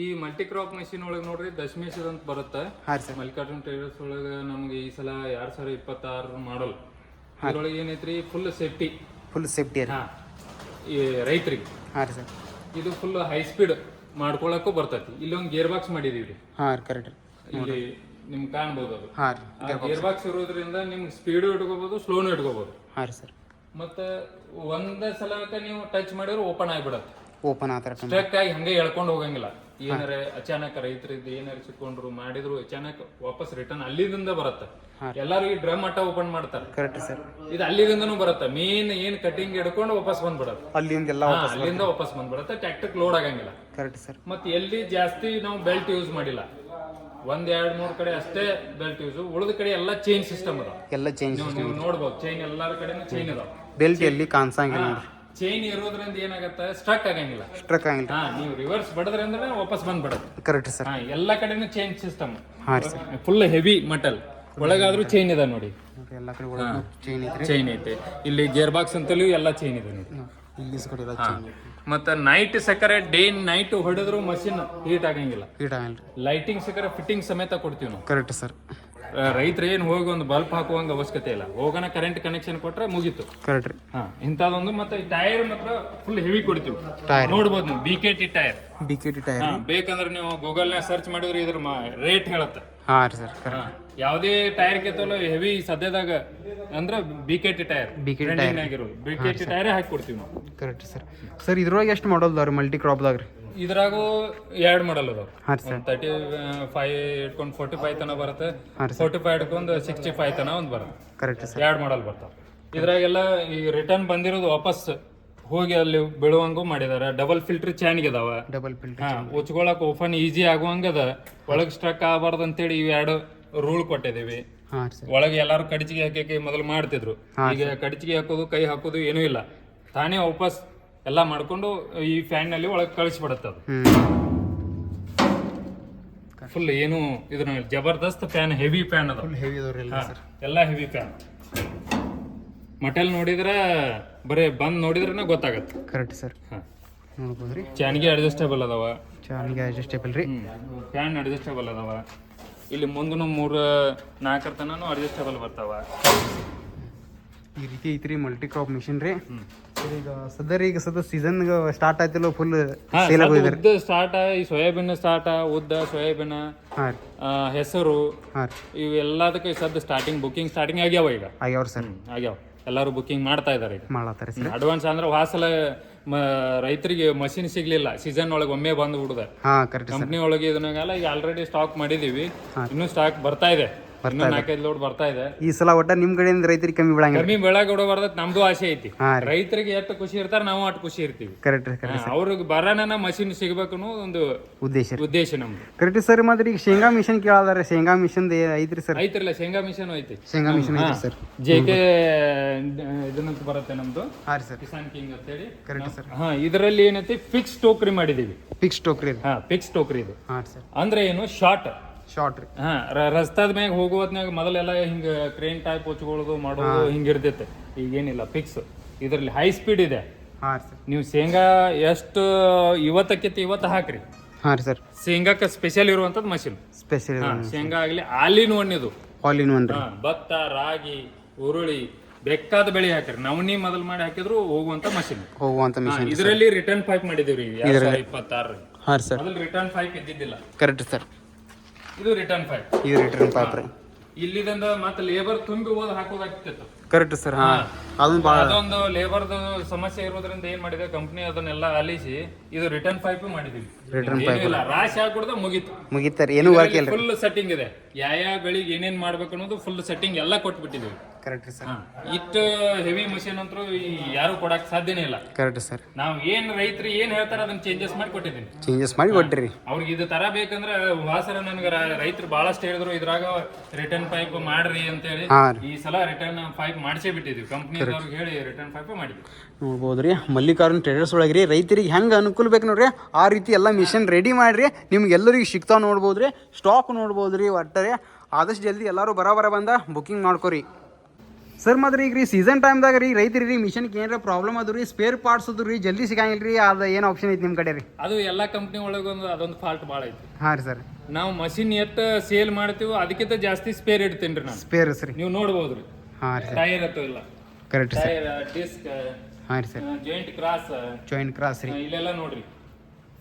ಈ ಮಲ್ಟಿ ಕ್ರಾಪ್ ಮಷಿನ್ ಒಳಗೆ ನೋಡ್ರಿ ದಶಮೇಶದ ಅಂತ ಬರುತ್ತೆ. ಹಾಂ ಸರ್. ಮಲ್ಲಿಕಾರ್ಜುನ್ ಟ್ರೇಡರ್ಸ್ ಒಳಗೆ ನಮ್ಗೆ ಈ ಸಲ 2026 ಮಾಡಲ್. ಅದ್ರೊಳಗೆ ಏನೈತ್ರಿ, ಫುಲ್ ಸೇಫ್ಟಿ. ಫುಲ್ ಸೇಫ್ಟಿ ರೀ. ಈ ರೈತರಿಗೆ. ಹಾಂ ರೀ ಸರ್. ಇದು ಫುಲ್ ಹೈ ಸ್ಪೀಡ್ ಮಾಡ್ಕೊಳಕ್ಕೂ ಬರ್ತೈತಿ. ಇಲ್ಲಿ ಒಂದು ಗೇರ್ ಬಾಕ್ಸ್ ಮಾಡಿದೀವಿ ರೀ. ಹಾಂ ರೀ. ಕರೆಕ್ಟ್ ರೀ. ಇಲ್ಲಿ ನಿಮ್ಗೆ ಕಾಣ್ಬೋದು ಅದು. ಹಾಂ ರೀ. ಗೇರ್ ಬಾಕ್ಸ್ ಇರೋದ್ರಿಂದ ನಿಮ್ಗೆ ಸ್ಪೀಡು ಇಟ್ಕೋಬಹುದು, ಸ್ಲೋನು ಇಟ್ಕೋಬಹುದು. ಹಾಂ ರೀ ಸರ್. ಮತ್ತೆ ಒಂದೇ ಸಲಕ್ಕೆ ನೀವು ಟಚ್ ಮಾಡಿದ್ರೆ ಓಪನ್ ಆಗಿಬಿಡತ್ತೆ. ಓಪನ್ ಆ ಥರ ಸ್ಟ್ರಕ್ ಆಗಿ ಹಂಗೆ ಎಳ್ಕೊಂಡು ಹೋಗಂಗಿಲ್ಲ. ಏನಾರೆ ಅಚಾನಕ್ ರೈತರಿದ್ದು ಏನಾರು ಸಿಕ್ಕೊಂಡ್ರು ಮಾಡಿದ್ರು ಅಚಾನಕ್ ವಾಪಸ್ ರಿಟರ್ನ್ ಅಲ್ಲಿಂದ ಬರುತ್ತೆ. ಎಲ್ಲಾರು ಈ ಡ್ರಮ್ ಮಟ್ಟ ಓಪನ್ ಮಾಡ್ತಾರೆ. Correct sir. ಇದು ಅಲ್ಲಿಂದನೂ ಬರುತ್ತೆ. ಮೇನ್ ಏನ್ ಕಟಿಂಗ್ ಹಿಡ್ಕೊಂಡು ವಾಪಸ್ ಬಂದ್ಬಿಡತ್ತೆ. ಅಲ್ಲಿಂದ ವಾಪಸ್ ಬಂದ್ಬಿಡತ್ತೆ. ಟ್ರ್ಯಾಕ್ಟರ್ ಲೋಡ್ ಆಗಂಗಿಲ್ಲ. Correct sir. ಮತ್ತೆ ಎಲ್ಲಿ ಜಾಸ್ತಿ ನಾವು ಬೆಲ್ಟ್ ಯೂಸ್ ಮಾಡಿಲ್ಲ. 1-2-3 ಕಡೆ ಅಷ್ಟೇ ಬೆಲ್ಟ್ ಯೂಸ್, ಉಳಿದ ಕಡೆ ಎಲ್ಲ ಚೈನ್ ಸಿಸ್ಟಮ್ ಅದ. ಎಲ್ಲ ಚೈನ್ ನೀವು ನೋಡ್ಬೋದು, ಚೈನ್ ಎಲ್ಲಾರ ಕಡೆನೂ ಚೈನ್ ಅದಾವ. ಬೆಲ್ಟ್ ಎಲ್ಲಿ ಕಾಣಿಸಂಗಿಲ್ಲ. ಚೈನ್ ಇರೋದ್ರಿಂದ ಏನಾಗತ್ತೆ, ಸ್ಟ್ರಕ್ ಆಗಂಗಿಲ್ಲ. ಸ್ಟ್ರಕ್ ಆಗಿಲ್ಲ. ನೀವು ರಿವರ್ಸ್ ಬಡದ್ರೆ ಅಂದ್ರೆ ವಾಪಸ್ ಬಂದ್ಬಿಡತ್ತೆ. Correct sir. ಎಲ್ಲ ಕಡೆನೂ ಚೈನ್ ಸಿಸ್ಟಮ್. ಹಾಂ ಸರ್. Full heavy metal. ಒಳಗಾದ್ರೂ ಚೈನ್ ಇದೆ ನೋಡಿ. ಎಲ್ಲ ಕಡೆ ಒಳಗೆ ಚೈನ್ ಐತ್ರಿ. ಚೈನ್ ಐತೆ. ಇಲ್ಲಿ ಗೇರ್ ಬಾಕ್ಸ್ ಅಂತಲೂ ಎಲ್ಲ ಚೈನ್ ಇದೆ ನೋಡಿ. ಇಲ್ಲಿ ಕಡೆ ಎಲ್ಲ ಚೈನ್. ಮತ್ತೆ ನೈಟ್ ಸಕ್ಕರೆ ಡೇ ನೈಟ್ ಹೊಡೆದ್ರು ಮಷಿನ್ ಹೀಟ್ ಆಗಂಗಿಲ್ಲ. ಹೀಟ್ ಆಗಲ್ಲ. ಲೈಟಿಂಗ್ ಸಕ್ಕರೆ ಫಿಟ್ಟಿಂಗ್ ಸಮೇತ ಕೊಡ್ತೀವಿ ನಾವು. Correct sir. ರೈತರು ಏನು ಹೋಗಿ ಒಂದು ಬಲ್ಬ್ ಹಾಕುವಂಗ ಅವಶ್ಯಕತೆ ಇಲ್ಲ. ಹೋಗೋಣ ಕರೆಂಟ್ ಕನೆಕ್ಷನ್ ಕೊಟ್ರೆ ಮುಗೀತು. ಕರೆಕ್ಟ್ ರೀ. ಇಂಥದೊಂದು. ಮತ್ತೆ ಟೈರ್ ಮಾತ್ರ ಫುಲ್ ಹೆವಿ ಕೊಡ್ತೀವಿ. ನೋಡ್ಬೋದು ನೀವು, BKT ಟೈರ್. BKT tyre. ಬೇಕಂದ್ರೆ ನೀವು ಗೂಗಲ್ ನ ಸರ್ಚ್ ಮಾಡಿದ್ರೆ ಇದ್ರ ರೇಟ್ ಹೇಳುತ್ತೆ. ಹಾಂ ರೀ ಸರ್. ಯಾವುದೇ ಟೈರ್ ಕೆತ್ತಲು ಹೆವಿ ಸದ್ಯದಾಗ ಅಂದ್ರೆ BKT ಟೈರ್. BKT ಟೈರೇ ಹಾಕಿ ಕೊಡ್ತೀವಿ ನಾವು. Correct sir. ಸರ್ ಇದ್ರೊಳಗೆ ಎಷ್ಟು ಮಾಡಲ್ ಅದಾವ್ರಿ ಮಲ್ಟಿ ಕ್ರಾಪ್ದಾಗ ರೀ? ಇದ್ರಾಗೂ 2 ಮಾಡಲ್ ಅದಾವ. 35 ಇಟ್ಕೊಂಡು 45 ತನ ಬರುತ್ತೆ. 45 ಇಟ್ಕೊಂಡು 65 ತನ ಒಂದು ಬರುತ್ತೆ. Correct sir. 2 ಮಾಡಲ್ ಬರ್ತಾವ. ಇದ್ರಾಗೆಲ್ಲ ಈ ರಿಟರ್ನ್ ಬಂದಿರೋದು ವಾಪಸ್ ಹೋಗಿ ಅಲ್ಲಿ ಬೀಳುವಂಗೂ ಮಾಡಿದಾರೆ. ಡಬಲ್ ಫಿಲ್ಟರ್ ಚಾನಿಗೆ ಅದಾವ. Double filter. ಉಚ್ಕೊಳಕ್ ಓಪನ್ ಈಜಿ ಆಗುವಂಗದ. ಒಳಗ್ ಸ್ಟ್ರಕ್ ಆಗಬಾರ್ದು ಅಂತೇಳಿ ಇವ್ 2 ರೂಲ್ ಕೊಟ್ಟಿದೀವಿ. ಒಳಗೆ ಎಲ್ಲಾರು ಕಡಿಚಿಗೆ ಹಾಕಿ ಮೊದಲು ಮಾಡ್ತಿದ್ರು. ಈಗ ಕಡಿಚಿಗೆ ಹಾಕೋದು, ಕೈ ಹಾಕೋದು ಏನೂ ಇಲ್ಲ. ತಾನೇ ವಾಪಸ್ ಎಲ್ಲ ಮಾಡ್ಕೊಂಡು ಈ ಫ್ಯಾನ್ ನಲ್ಲಿ ಒಳಗೆ ಕಳಿಸ್ಬಿಡುತ್ತೆ ಅದು. ಫುಲ್ ಏನು ಇದ್ರ ಜಬರ್ದಸ್ತ್ ಫ್ಯಾನ್, ಹೆವಿ ಫ್ಯಾನ್ ಅದ. ಎಲ್ಲ ಹೆವಿ ಫ್ಯಾನ್. ಮಟಲ್ ನೋಡಿದ್ರೆ ಬರೇ ಬಂದ್ ನೋಡಿದ್ರೆ ಗೊತ್ತಾಗತ್ತೆ. Correct sir. ನೋಡ್ಬೋದ್ರಿ. ಚಾನಿಗೆ ಅಡ್ಜಸ್ಟೇಬಲ್ ಅದಾವ. ಚಾನಿಗೆ ಅಡ್ಜಸ್ಟೇಬಲ್ ರೀ. ಫ್ಯಾನ್ ಅಡ್ಜಸ್ಟೇಬಲ್ ಅದಾವ. ಇಲ್ಲಿ ಮುಂದೂ 3-4 ತನೂ ಅಡ್ಜಸ್ಟೇಬಲ್ ಬರ್ತಾವ. ಈ ರೀತಿ ಐತ್ರಿ ಮಲ್ಟಿ ಕ್ರಾಪ್ ಮಿಷಿನ್ ರೀ. ಈಗ ಸದ್ಯ ಸೀಸನ್ ಸ್ಟಾರ್ಟ್ ಆಯ್ತಿಲ್ಲ, ಫುಲ್ ಸೇಲ್ ಆಗೋದಿದೆ. ಉದ್ದ ಸ್ಟಾರ್ಟ್, ಈ ಸೋಯಾಬೀನ್ ಸ್ಟಾರ್ಟ್, ಉದ್ದ ಸೋಯಾಬೀನ್, ಹೆಸರು, ಇವೆಲ್ಲದಕ್ಕೆ ಸದ್ಯ ಬುಕಿಂಗ್ ಸ್ಟಾರ್ಟಿಂಗ್ ಆಗ್ಯಾವ. ಈಗ ಆಗ್ಯಾವ್ರಿ ಸರ್. ಆಗ್ಯಾವ. ಎಲ್ಲರೂ ಬುಕಿಂಗ್ ಮಾಡ್ತಾ ಇದಾರೆ. ಈಗ ಮಾಡತ್ತಾರೆ ಸರ್. ಅಡ್ವಾನ್ಸ್ ಅಂದ್ರೆ ವಾಸಲ ರೈತರಿಗೆ ಮಷಿನ್ ಸಿಗ್ಲಿಲ್ಲ. ಸೀಸನ್ ಒಳಗೆ ಒಮ್ಮೆ ಬಂದು ಬಿಡುದ. ಕಂಪ್ನಿ ಒಳಗೆ ಇದನ್ನಾಗಲ್ಲ. ಈಗ ಆಲ್ರೆಡಿ ಸ್ಟಾಕ್ ಮಾಡಿದೀವಿ. ಇನ್ನೂ ಸ್ಟಾಕ್ ಬರ್ತಾ ಇದೆ. 4-5 ಲೋಡ್ ಬರ್ತಾ ಇದೆ. ಈ ಸಲ ಒಟ್ಟ ನಿಮ್ ಕಡೆಯಿಂದ ರೈತರಿಗೆ ಕಮ್ಮಿ ಬೀಳಂಗಿಲ್ಲ. ಕಮ್ಮಿ ಬೆಳಗ್ಗೆ ಬರ್ತೈತೆ. ನಮ್ದು ಆಸೆ ಐತಿ. ರೈತರಿಗೆ ಎಷ್ಟು ಖುಷಿ ಇರ್ತಾರ, ನಾವು ಅಷ್ಟು ಖುಷಿ ಇರ್ತೀವಿ. ಕರೆಕ್ಟ್. ಅವ್ರಿಗೆ ಬರೋಣ ಮಷಿನ್ ಸಿಗ್ಬೇಕು ಅನ್ನೋ ಒಂದು ಉದ್ದೇಶ ನಮ್ದು. Correct sir. ಮತ್ತೆ ಈಗ ಶೇಂಗಾ ಮಿಷನ್ ಕೇಳಾದ್ರೆ ಶೇಂಗಾ ಮಿಷನ್ ಐತ್ರಿ ಸರ್? ಐತ್ರಲ್ಲ, ಶೇಂಗಾ ಮಿಷನ್ ಐತಿ. ಶೇಂಗಾ ಮಿಷನ್ ಐತಿ ಸರ್. JK ಇದನ್ನಂತ ಬರುತ್ತೆ ನಮ್ದು, ಕಿಸಾನ್ ಕಿಂಗ್ ಅಂತ ಹೇಳಿ. Correct sir. ಇದರಲ್ಲಿ ಏನೈತಿ, ಫಿಕ್ಸ್ ಟೋಕ್ರಿ ಮಾಡಿದೀವಿ. ಫಿಕ್ಸ್ ಟೋಕ್ರಿ. ಫಿಕ್ಸ್ ಟೋಕ್ರಿ ಇದು. ಅಂದ್ರೆ ಏನು, ಶಾರ್ಟ್ ರೀ. ರಸ್ತಾದ ಮ್ಯಾಗ ಹೋಗುವತ್ನಾಗ ಮೊದಲೆಲ್ಲ ಹಿಂಗ ಕ್ರೇನ್ ಟೈಪ್ ಹೊಚ್ಕೊಳ್ಳೋದು ಮಾಡೋದು ಹಿಂಗಿರ್ತೈತೆ. ಈಗೇನಿಲ್ಲ, ಫಿಕ್ಸ್. ಇದರಲ್ಲಿ ಹೈ ಸ್ಪೀಡ್ ಇದೆ. ನೀವು ಶೇಂಗಾ ಎಷ್ಟು ಇವತ್ತಕ್ಕಿಂತ ಇವತ್ತು ಹಾಕ್ರಿ. ಶೇಂಗಾಕ್ಕೆ ಸ್ಪೆಷಲ್ ಇರುವಂತದ್ದು ಮಷಿನ್. ಸ್ಪೆಷಲ್ ಶೇಂಗಾ ಆಗ್ಲಿ ಆಲ್ ಇನ್ ಒನ್. ಇದು ಆಲ್ ಇನ್ ಒನ್. ಭತ್ತ, ರಾಗಿ, ಉರುಳಿ ಬೇಕಾದ ಬೆಳೆ ಹಾಕ್ರಿ. ನವನಿ ಮೊದಲು ಮಾಡಿ ಹಾಕಿದ್ರು ಹೋಗುವಂತ ಮಷಿನ್. ಇದರಲ್ಲಿ ರಿಟರ್ನ್ ಪೈಪ್ ಮಾಡಿದೀವಿ 2026. ಮೊದಲು ರಿಟರ್ನ್ ಪೈಪ್ ಇದ್ದಿದ್ದಿಲ್ಲ. Correct sir. ಇದು ರಿಟರ್ನ್ ಪೈಪ್. ಇದು ರಿಟರ್ನ್ ಪೈಪ್ ರೀ. ಇಲ್ಲಿಂದ ಮತ್ತೆ ಲೇಬರ್ ತುಂಬಿ ಹೋದ್ ಹಾಕೋದಾಗ್ತಿತ್ತು. ಕರೆಕ್ಟ್ ಸರ್ ಹಾ ಅದೊಂದು ಭಾಳ ಅದೊಂದು ಲೇಬರ್ದು ಸಮಸ್ಯೆ ಇರೋದ್ರಿಂದ ಏನ್ ಮಾಡಿದೆ ಕಂಪ್ನಿ ಅದನ್ನೆಲ್ಲ ಆಲಿಸಿ ಇದು ರಿಟರ್ನ್ ಪೈಪ್ ಮಾಡಿದೀವಿ. ಇಲ್ಲ ರಾಶಿ ಹಾಕೊಡ್ದ ಮುಗೀತು. ಮುಗಿತಾರೆ ಏನು ವರ್ಕ್ ಇಲ್ಲ. ಫುಲ್ ಸೆಟ್ಟಿಂಗ್ ಇದೆ, ಯಾವ ಬೆಳಿಗ್ಗೆ ಏನೇನ್ ಮಾಡ್ಬೇಕು ಅನ್ನೋದು ಫುಲ್ ಸೆಟ್ಟಿಂಗ್ ಎಲ್ಲ ಕೊಟ್ಬಿಟ್ಟಿದೀವಿ. Correct sir. ಇಷ್ಟು ಹೆವಿ ಮಷೀನ್ ಅಂತೂ ಯಾರು ಕೊಡಕ್ ಸಾಧ್ಯನೇ ಇಲ್ಲ. Correct sir. ನಾವ್ ಏನ್ ರೈತರು ಏನ್ ಹೇಳ್ತಾರ ಅದನ್ನ ಚೇಂಜಸ್ ಮಾಡಿ ಕೊಟ್ಟಿದ್ದೀನಿ. ಚೇಂಜಸ್ ಮಾಡಿ ಕೊಟ್ಟಿರಿ ಅವ್ರಿಗೆ ಇದು ತರ ಬೇಕಂದ್ರೆ ವಾಸರ ನನ್ಗೆ ರೈತರು ಬಹಳಷ್ಟು ಹೇಳಿದ್ರು ಇದ್ರಾಗ ರಿಟರ್ನ್ ಪೈಪ್ ಮಾಡ್ರಿ ಅಂತ ಹೇಳಿ ಈ ಸಲ ರಿಟರ್ನ್ ಪೈಪ್ ಮಾಡಿಸೇ ಬಿಟ್ಟಿದ್ವಿ. ಕಂಪ್ನಿ ಅವ್ರಿಗೆ ಹೇಳಿ ರಿಟರ್ನ್ ಪೈಪ್ ಮಾಡಿದ್ವಿ. ನೋಡ್ಬೋದ್ರಿ ಮಲ್ಲಿಕಾರ್ಜುನ್ ಟ್ರೇಡರ್ಸ್ ಒಳಗ್ರಿ ರೈತರಿಗೆ ಹೆಂಗೆ ಅನುಕೂಲ ಬೇಕು ನೋಡ್ರಿ ಆ ರೀತಿ ಎಲ್ಲ ಮಿಷನ್ ರೆಡಿ ಮಾಡಿರಿ ನಿಮ್ಗೆಲ್ಲರಿಗೂ ಸಿಗ್ತಾವ ನೋಡ್ಬೋದ್ರಿ. ಸ್ಟಾಕ್ ನೋಡ್ಬೋದ್ರಿ. ಒಟ್ಟಾರೆ ಆದಷ್ಟು ಜಲ್ದಿ ಎಲ್ಲರೂ ಬರ ಬಂದ ಬುಕಿಂಗ್ ಮಾಡ್ಕೊರಿ ಸರ್. ಮಾತ್ರ ಈಗ ರೀ ಸೀಸನ್ ಟೈಮ್ದಾಗ ರೀ ರೈತರಿಗೆ ಮಿಷನ್ಗೆ ಏನಾರ ಪ್ರಾಬ್ಲಮ್ ಅದು ರೀ ಸ್ಪೇರ್ ಪಾರ್ಟ್ಸ್ ಅದು ರೀ ಜಲ್ದಿ ಸಿಗಂಗಿಲ್ಲ ರೀ. ಅದು ಏನು ಆಪ್ಷನ್ ಐತಿ ನಿಮ್ಮ ಕಡೆ ರೀ? ಅದು ಎಲ್ಲ ಕಂಪ್ನಿ ಒಳಗೊಂದು ಅದೊಂದು ಫಾಲ್ಟ್ ಭಾಳ ಐತಿ. ಹಾಂ ರೀ ಸರ್. ನಾವು ಮಷಿನ್ ಎಷ್ಟು ಸೇಲ್ ಮಾಡ್ತೀವಿ ಅದಕ್ಕಿಂತ ಜಾಸ್ತಿ ಸ್ಪೇರ್ ಇಡ್ತೀನಿ ರೀ ನಾನು. ಸ್ಪೇರ್ ಸರಿ ನೀವು ನೋಡ್ಬೋದ್ರಿ. ಹಾಂ ರೀ. ಟೈರ್ ಅಥವಾ ಇಲ್ಲ ಕರೆಕ್ಟ್ ಸರ್. ಟೈರ್ ಡಿಸ್ಕ್ ಹಾಂ ರೀ ಸರ್. ಜಾಯಿಂಟ್ ಕ್ರಾಸ್ ರೀ ಇಲ್ಲೆಲ್ಲ ನೋಡ್ರಿ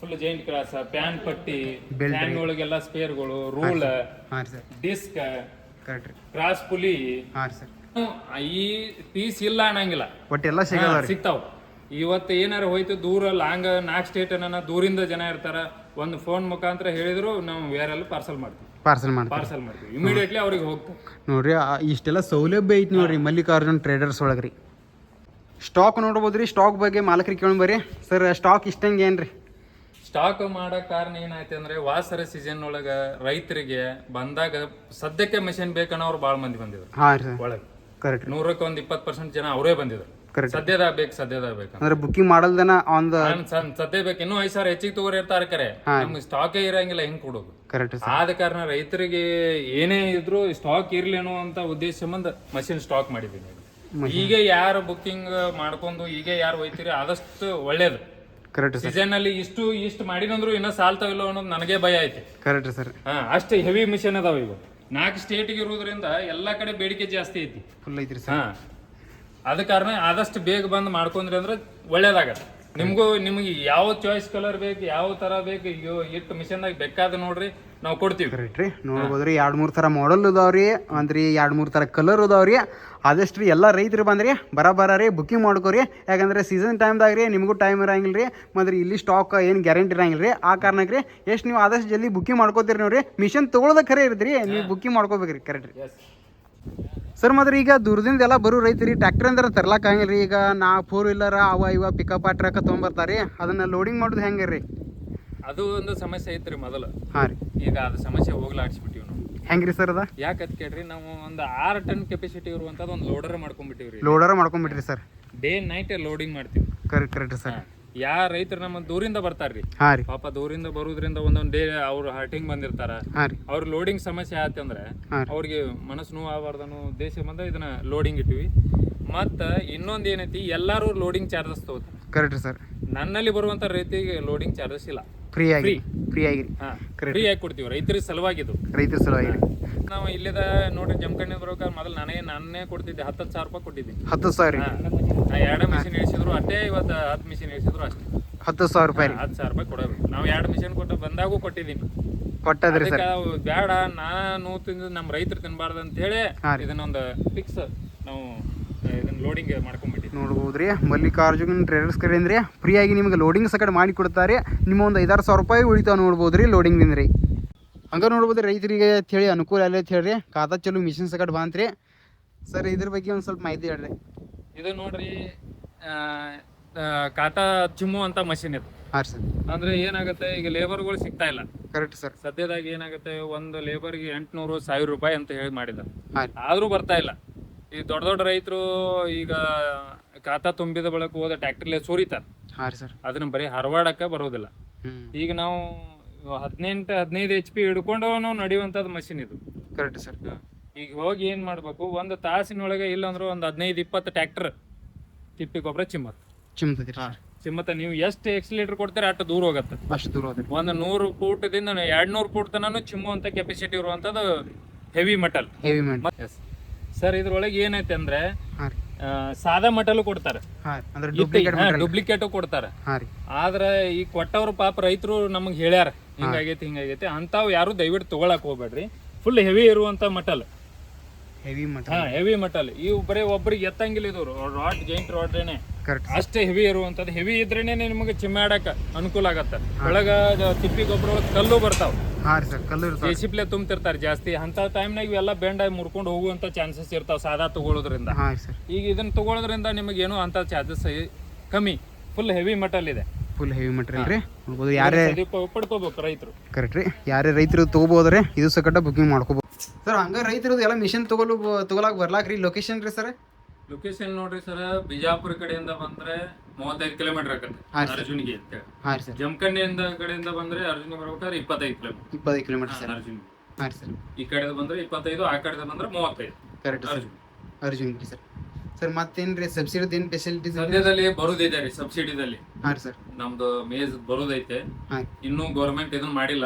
ಫುಲ್ ಜಾಯಿಂಟ್ ಕ್ರಾಸ್, ಪ್ಯಾನ್ ಪಟ್ಟಿ, ಫ್ಯಾನ್ ಒಳಗೆಲ್ಲ ಸ್ಪೇರ್ಗಳು, ರೂಲ್, ಹಾಂ ರೀ ಸರ್. ಡಿಸ್ಕ್, ಕರೆಕ್ಟ್ ರೀ. ಕ್ರಾಸ್ ಪುಲಿ. ಹಾಂ ರೀ ಸರ್. ಈ ಪೀಸ್ ಇಲ್ಲ ಅನ್ನಂಗಿಲ್ಲ, ಒಟ್ಟೆಲ್ಲ ಸಿಗ್ತಾವ. ಇವತ್ತು ಏನಾರ ಹೋಯ್ತು ದೂರ ಲಾಂಗ್ 4 ಸ್ಟೇಟ್ ದೂರಿಂದ ಜನ ಇರ್ತಾರ, ಒಂದು ಫೋನ್ ಮುಖಾಂತರ ಹೇಳಿದ್ರು ನಾವು ಬೇರೆಲ್ಲ ಪಾರ್ಸಲ್ ಮಾಡ್ತೀವಿ ಇಮಿಡಿಯೇಟ್ಲಿ ಅವ್ರಿಗೆ ಹೋಗ್ತೀವಿ ನೋಡ್ರಿ. ಇಷ್ಟೆಲ್ಲ ಸೌಲಭ್ಯ ಐತಿ ನೋಡ್ರಿ ಮಲ್ಲಿಕಾರ್ಜುನ್ ಟ್ರೇಡರ್ಸ್ ಒಳಗ್ರಿ. ಸ್ಟಾಕ್ ನೋಡ್ಬೋದ್ರಿ. ಸ್ಟಾಕ್ ಬಗ್ಗೆ ಮಾಲಕರಿಗೆ ಕೇಳೋಣ ಬರ್ರಿ ಸರ್. ಸ್ಟಾಕ್ ಇಷ್ಟಂಗೆ ಏನ್ರಿ? ಸ್ಟಾಕ್ ಮಾಡೋ ಕಾರಣ ಏನಾಯ್ತು ಅಂದ್ರೆ ವಾಸರ ಸೀಸನ್ ಒಳಗ ರೈತರಿಗೆ ಬಂದಾಗ ಸದ್ಯಕ್ಕೆ ಮಷಿನ್ ಬೇಕನ್ನೋರು ಭಾಳ ಮಂದಿ ಬಂದಿದ್ರು. ಹಾಂ ರೀ ಒಳಗೆ. ಕರೆಕ್ಟ್. 100ಕ್ಕೆ 20% ಜನ ಅವರೇ ಬಂದಿದ್ರು. ಸದ್ಯದಾಗ ಬೇಕು ಅಂದ್ರೆ ಬುಕಿಂಗ್ ಮಾಡಲ್ದನ ಒಂದು ಸದ್ಯ ಬೇಕು. ಇನ್ನೂ 5,000 ಹೆಚ್ಚಿಗೆ ತಗೋರಿ ಇರ್ತಾರೆ ಕರೆ, ನಮ್ಗೆ ಸ್ಟಾಕೇ ಇರಂಗಿಲ್ಲ, ಹೆಂಗ್ ಕೊಡೋದು? ಕರೆಕ್ಟ್. ಆದ ಕಾರಣ ರೈತರಿಗೆ ಏನೇ ಇದ್ರು ಸ್ಟಾಕ್ ಇರ್ಲಿ ಅನ್ನೋ ಅಂತ ಉದ್ದೇಶ ಸಂಬಂಧ ಮಷಿನ್ ಸ್ಟಾಕ್ ಮಾಡಿದ್ದೀನಿ. ಈಗ ಯಾರು ಬುಕಿಂಗ್ ಮಾಡ್ಕೊಂಡು ಈಗ ಯಾರು ಹೋಯ್ತೀರಿ ಆದಷ್ಟು ಒಳ್ಳೇದು. ಕರೆಕ್ಟ್. ಸೀಸನ್ ಅಲ್ಲಿ ಇಷ್ಟು ಮಾಡಿದಂದ್ರು ಇನ್ನ ಸಾಲ್ತಾವಿಲ್ಲ ಅನ್ನೋದು ನನಗೆ ಭಯ ಐತಿ. Correct sir. ಅಷ್ಟು ಹೆವಿ ಮಿಷನ್ ಅದಾವ ಇವು. 4 ಸ್ಟೇಟ್ಗೆ ಇರೋದ್ರಿಂದ ಎಲ್ಲಾ ಕಡೆ ಬೇಡಿಕೆ ಜಾಸ್ತಿ ಐತಿ. ಫುಲ್ ಐತ್ರಿ ಸರ್. ಅದ ಕಾರಣ ಆದಷ್ಟು ಬೇಗ ಬಂದು ಮಾಡ್ಕೊಂಡ್ರಿ ಅಂದ್ರೆ ಒಳ್ಳೇದಾಗತ್ತೆ. ನಿಮ್ಗೆ ಯಾವ ಚಾಯ್ಸ್ ಕಲರ್ ಬೇಕು, ಯಾವ ತರ ಬೇಕು, ಇಟ್ಟು ಮಿಷನ್ದಾಗ ಬೇಕಾದ ನೋಡ್ರಿ ನಾವು ಕೊಡ್ತೀವಿ. ಕರೆಕ್ಟ್ ರೀ. ನೋಡ್ಬೋದ್ರಿ 2-3 ಥರ ಮಾಡಲ್ ಅದಾವ್ರಿ, ಅಂದ್ರೆ 2-3 ಥರ ಕಲರ್ ಅದಾವ್ರಿ. ಆದಷ್ಟು ರೀ ಎಲ್ಲ ರೈತರು ಬಂದ್ರಿ ಬರ ಬುಕಿಂಗ್ ಮಾಡ್ಕೋರಿ. ಯಾಕಂದ್ರೆ ಸೀಸನ್ ಟೈಮ್ದಾಗ ರೀ ನಿಮಗೂ ಟೈಮ್ ಇರಂಗಿಲ್ಲ ರೀ, ಮತ್ತೆ ಇಲ್ಲಿ ಸ್ಟಾಕ್ ಏನು ಗ್ಯಾರಂಟಿ ಇರಂಗಿಲ್ಲ ರೀ. ಆ ಕಾರಣಕ್ಕೆ ರೀ ಎಷ್ಟು ನೀವು ಆದಷ್ಟು ಜಲ್ದಿ ಬುಕಿಂಗ್ ಮಾಡ್ಕೋತೀರಿ ನೋಡ್ರಿ. ಮಿಷನ್ ತೊಗೊಳೋದ ಖರೆ ಇರ್ತೀರಿ, ನೀವು ಬುಕಿಂಗ್ ಮಾಡ್ಕೋಬೇಕ್ರಿ. ಕರೆಕ್ಟ್ ರೀ ಸರ್. ಮಾತ್ರ ಈಗ ದೂರದಿಂದ ಎಲ್ಲ ಬರೋ ರೈತರಿ ಟ್ರ್ಯಾಕ್ಟರ್ ಅಂದ್ರೆ ತರ್ಲಾಕ ಹಂಗಿಲ್ಲ ರೀ. ಈಗ 4 ವೀಲರ್ ಇವ ಪಿಕಪ್ ಟ್ರಕ್ ತೊಗೊಂಬರ್ತಾರೆ, ಅದನ್ನ ಲೋಡಿಂಗ್ ಮಾಡೋದು ಹೆಂಗೆ ರೀ? ಅದು ಒಂದು ಸಮಸ್ಯೆ ಐತ್ರಿ ಮೊದಲು. ಹಾಂ ರೀ. ಈಗ ಅದು ಸಮಸ್ಯೆ ಹೋಗ್ಲಾಡಿಸ್ಬಿಟ್ಟಿವಿ ನಾವು. ಹೆಂಗ್ರಿ ಸರ್ ಅದ? ಯಾಕಂತ ಕೇಳ್ರಿ, ನಾವು ಒಂದು 6 ಟನ್ ಕೆಪಾಸಿಟಿ ಇರುವಂತದ್ದು ಒಂದು ಲೋಡರ್ ಮಾಡ್ಕೊಂಡ್ಬಿಟ್ಟಿವ್ರಿ. ಮಾಡ್ಕೊಂಡ್ಬಿಟ್ರಿ ಸರ್. ಡೇ ನೈಟ್ ಲೋಡಿಂಗ್ ಮಾಡ್ತೀವಿ. Correct sir. ಯಾರ ರೈತರು ನಮ್ಮ ದೂರಿಂದ ಬರ್ತಾರ್ರಿ, ಪಾಪ ದೂರಿಂದ ಬರೋದ್ರಿಂದ ಒಂದೊಂದ್ ಡೇ ಅವ್ರು ಹರ್ಟಿಂಗ್ ಬಂದಿರ್ತಾರ, ಅವ್ರ ಲೋಡಿಂಗ್ ಸಮಸ್ಯೆ ಆಯ್ತಂದ್ರೆ ಅವ್ರಿಗೆ ಮನಸ್ಸು ನೋವು ಆಗಬಾರ್ದನ್ನೋ ಉದ್ದೇಶ ಬಂದ ಇದನ್ನ ಲೋಡಿಂಗ್ ಇಟ್ಟಿವಿ. ಮತ್ತ ಇನ್ನೊಂದ್ ಏನೈತಿ, ಎಲ್ಲಾರು ಲೋಡಿಂಗ್ ಚಾರ್ಜಸ್ ತಗೋತಾರೆ. Correct sir. ನನ್ನಲ್ಲಿ ಬರುವಂತ ರೈತರಿಗೆ ಲೋಡಿಂಗ್ ಚಾರ್ಜಸ್ ಇಲ್ಲ, ಫ್ರೀ ಆಗಿ ಕೊಡ್ತೀವಿ. ರೈತರ ಸಲುವಾಗಿ ನಾವು ಇಲ್ಲದ ನೋಡ್ರಿ ಜಮಖಂಡಿ ಬರೋಕೆ ಮೊದಲು ನಾನೇ ಕೊಡ್ತಿದ್ದೆ. 10,000 ರೂಪಾಯಿ ಕೊಟ್ಟಿದ್ದೀನಿ. 10,000 2 ಮಿಷಿನ್ ಇಳಿಸಿದ್ರು ಅಷ್ಟೇ, ಇವತ್ತು 10 ಮಿಷಿನ್ ಇಳಿಸಿದ್ರು ಅಷ್ಟೇ. 10,000 ರೂಪಾಯಿ 10,000 ರೂಪಾಯಿ ಕೊಡೋದು. ನಾವು 2 ಮಿಷಿನ್ ಕೊಟ್ಟು ಬಂದಾಗೂ ಕೊಟ್ಟಿದ್ದೀನಿ. ಕೊಟ್ಟದ್ರಿ ಸರ್. ಬೇಡ, ನಾನು ತಿಂದು ನಮ್ಮ ರೈತರು ತಿನ್ಬಾರ್ದು ಅಂತ ಹೇಳಿ ಇದನ್ನೊಂದು ಫಿಕ್ಸ್ ನಾವು ಇದನ್ನ ಲೋಡಿಂಗ್ ಮಾಡ್ಕೊಂಡ್ಬಿಟ್ಟಿದ್ವಿ. ನೋಡ್ಬೋದ್ರಿ ಮಲ್ಲಿಕಾರ್ಜುನ್ ಟ್ರೇಡರ್ಸ್ ಕಡೆಯಿಂದ ಫ್ರೀ ಆಗಿ ನಿಮ್ಗೆ ಲೋಡಿಂಗ್ ಸಕಡೆ ಮಾಡಿ ಕೊಡ್ತಾರೆ. ನಿಮ್ಮ ಒಂದು 5,000 ರೂಪಾಯಿ ಉಳಿತಾವ ನೋಡ್ಬೋದ್ರಿ ಲೋಡಿಂಗ್ದಿಂದ ರೀ. ಹಂಗೆ ನೋಡ್ಬೋದ್ರಿ ರೈತರಿಗೆ ಹೇಳಿ ಅನುಕೂಲ ಅಲ್ಲ ಅಂತ ಹೇಳ್ರಿ. ಖಾತಾ ಚಲೋ ಮಿಷಿನ್ ಸಕಡೆ ಬಂತ್ರಿ ಸರ್. ಇದ್ರ ಬಗ್ಗೆ ಒಂದು ಸ್ವಲ್ಪ ಮಾಹಿತಿ ಹೇಳ್ರಿ. ಇದು ನೋಡ್ರಿ ಖಾತಾ ಚಿಮ್ಮು ಅಂತ ಮಷಿನ್ ಇದು. ಹಾಂ ಸರ್. ಅಂದ್ರೆ ಏನಾಗುತ್ತೆ, ಈಗ ಲೇಬರ್ಗಳು ಸಿಗ್ತಾ ಇಲ್ಲ. Correct sir. ಸದ್ಯದಾಗ ಏನಾಗುತ್ತೆ, ಒಂದು ಲೇಬರ್ಗೆ 800-1,000 ರೂಪಾಯಿ ಅಂತ ಹೇಳಿ ಮಾಡಿದ, ಆದ್ರೂ ಬರ್ತಾ ಇಲ್ಲ. ಈ ದೊಡ್ಡ ರೈತರು ಈಗ ಖಾತಾ ತುಂಬಿದ ಬಳಕ ಹೋದ ಟ್ರ್ಯಾಕ್ಟರ್ಲೆ ಸೋರಿತಾರೆ. ಅದನ್ನ ಬರೀ ಹರವಾಡಕ್ಕ ಬರೋದಿಲ್ಲ. ಈಗ ನಾವು 18-15 HP ಹಿಡ್ಕೊಂಡು ನಾವು ನಡೆಯುವಂತದ್ದು ಮಷಿನ್ ಇದು. Correct sir. ಈಗ ಹೋಗಿ ಏನ್ ಮಾಡ್ಬೇಕು, ಒಂದು ತಾಸಿನೊಳಗೆ ಇಲ್ಲಂದ್ರೆ ಒಂದು 15-20 ಟ್ರ್ಯಾಕ್ಟರ್ ತಿಪ್ಪಿ ಗೊಬ್ಬರ ಚಿಮ್ಮತ್ತ. ನೀವು ಎಷ್ಟು ಎಕ್ಸಿಲೇಟರ್ ಕೊಡ್ತೀರ ಅಷ್ಟು ದೂರ ಹೋಗತ್ತೆ. ಅಷ್ಟು ದೂರ ಹೋಗುತ್ತೆ. ಒಂದು 100 ಫೂಟದಿಂದ 200 ಫೂಟ್ ತನಕ ಚಿಮ್ಮುವಂತ ಕೆಪಾಸಿಟಿ ಇರುವಂತದ್ದು ಹೆವಿ ಮೆಟಲ್. ಸರ್ ಇದ್ರೊಳಗೆ ಏನೈತೆ ಅಂದ್ರೆ ಸಾದಾ ಮೆಟಲ್ ಕೊಡ್ತಾರೆ, ಡೂಪ್ಲಿಕೇಟ್ ಕೊಡ್ತಾರೆ. ಆದ್ರೆ ಈ ಕೊಟ್ಟವ್ರ ಪಾಪ ರೈತರು ನಮಗ್ ಹೇಳ್ಯಾರ ಹಿಂಗಾಗೈತಿ. ಅಂತಾವ್ ಯಾರು ದಯವಿಟ್ಟು ತಗೊಳಕ್ ಹೋಗ್ಬೇಡ್ರಿ. ಫುಲ್ ಹೆವಿ ಇರುವಂತ ಮೆಟಲ್. ಹೆವಿ ಮಟ ಹಾ ಹೆವಿ ಮಟಲ್ ಇವು ಬರೀ ಒಬ್ರಿಗೆ ಎತ್ತಂಗಿಲ್ಲ ಇದು ರಾಡ್ ಜೈಂಟ್ ರಾಡ್ರೇನೆ ಕರೆಕ್ಟ್ ಅಷ್ಟೇ ಹೆವಿ ಇರುವಂತದ್ದು ಹೆವಿ ಇದ್ರೇನೆ ನಿಮಗೆ ಚಿಮ್ಮಾಡಕ ಅನುಕೂಲ ಆಗತ್ತ ಒಳಗ ತಿಪ್ಪಿ ಗೊಬ್ಬರ ಒಳಗ್ ಕಲ್ಲು ಬರ್ತಾವ ಹಾಂ ರೀ ಸರ್ ಕಲ್ಲು ಇರ್ತಾವೆ ಜೆಸಿಪ್ಲೆ ತುಂಬ್ತಿರ್ತಾರೆ ಜಾಸ್ತಿ ಅಂತ ಟೈಮ್ನಾಗ ಇವೆಲ್ಲ ಬೆಂಡಾಗಿ ಮುರ್ಕೊಂಡು ಹೋಗುವಂತ ಚಾನ್ಸಸ್ ಇರ್ತಾವ ಸಾದಾ ತಗೊಳ್ಳೋದ್ರಿಂದ ಹಾಂ ಸರ್ ಈಗ ಇದನ್ನ ತಗೊಳ್ಳೋದ್ರಿಂದ ನಿಮಗೇನು ಅಂತ ಚಾರ್ಜಸ್ ಕಮ್ಮಿ ಫುಲ್ ಹೆವಿ ಮಟಲ್ ಇದೆ ಫುಲ್ ಹೆವಿ ಮಟೀರಿಯಲ್ ರೀ ನೋಡ್ಬೋದು ಯಾರೇ ಪಡ್ಕೋಬೇಕು ರೈತರು ಕರೆಕ್ಟ್ ರೀ ಯಾರೇ ರೈತರು ತೊಗೋಬೋದ್ರಿ ಇದು ಸಕಟ ಬುಕಿಂಗ್ ಮಾಡ್ಕೋಬೋದು ಸರ್ ಹಂಗೆ ರೈತರದ್ದು ಎಲ್ಲ ಮಿಷನ್ ತೊಗೊಳಕ್ ಬರ್ಲಾಕ್ರಿ ಲೊಕೇಶನ್ ರೀ ಸರ್ ಲೊಕೇಶನ್ ನೋಡ್ರಿ ಸರ್ ಬಿಜಾಪುರ ಕಡೆಯಿಂದ ಬಂದ್ರೆ 35 ಕಿಲೋಮೀಟರ್ ಆಗತ್ತೆ ಅರ್ಜುನ್ಗೆ ಅಂತ ಹಾಂ ರೀ ಸರ್ ಜಮಖಂಡಿಯಿಂದ ಕಡೆಯಿಂದ ಬಂದ್ರೆ ಅರ್ಜುನ್ಗೆ ಬರ್ಬೇಕಾದ್ರೆ 25 ಕಿಲೋಮೀಟರ್ ಸರ್ ಅರ್ಜುನ್ ಹಾಂ ರೀ ಸರ್ ಈ ಕಡೆ ಬಂದ್ರೆ 25 ಆ ಕಡೆ ಬಂದ್ರೆ 35 ಕರೆಕ್ಟ್ ಸರ್ ಅರ್ಜುನ್ ರೀ ಸರ್ ಸರ್ ಮತ್ತೇನ್ರಿ ಸಬ್ಸಿಡಿ ಏನು ಫೆಸಿಲಿಟೀಸ್ ಸದ್ಯದಲ್ಲಿ ಬರುದಿದೆ ರೀ ಸಬ್ಸಿಡಿದಲ್ಲಿ ಹಾಂ ರೀ ಸರ್ ನಮ್ದು ಮೇಜ್ ಬರೋದೈತೆ ಹಾಂ ಇನ್ನೂ ಗೌರ್ಮೆಂಟ್ ಇದನ್ನ ಮಾಡಿಲ್ಲ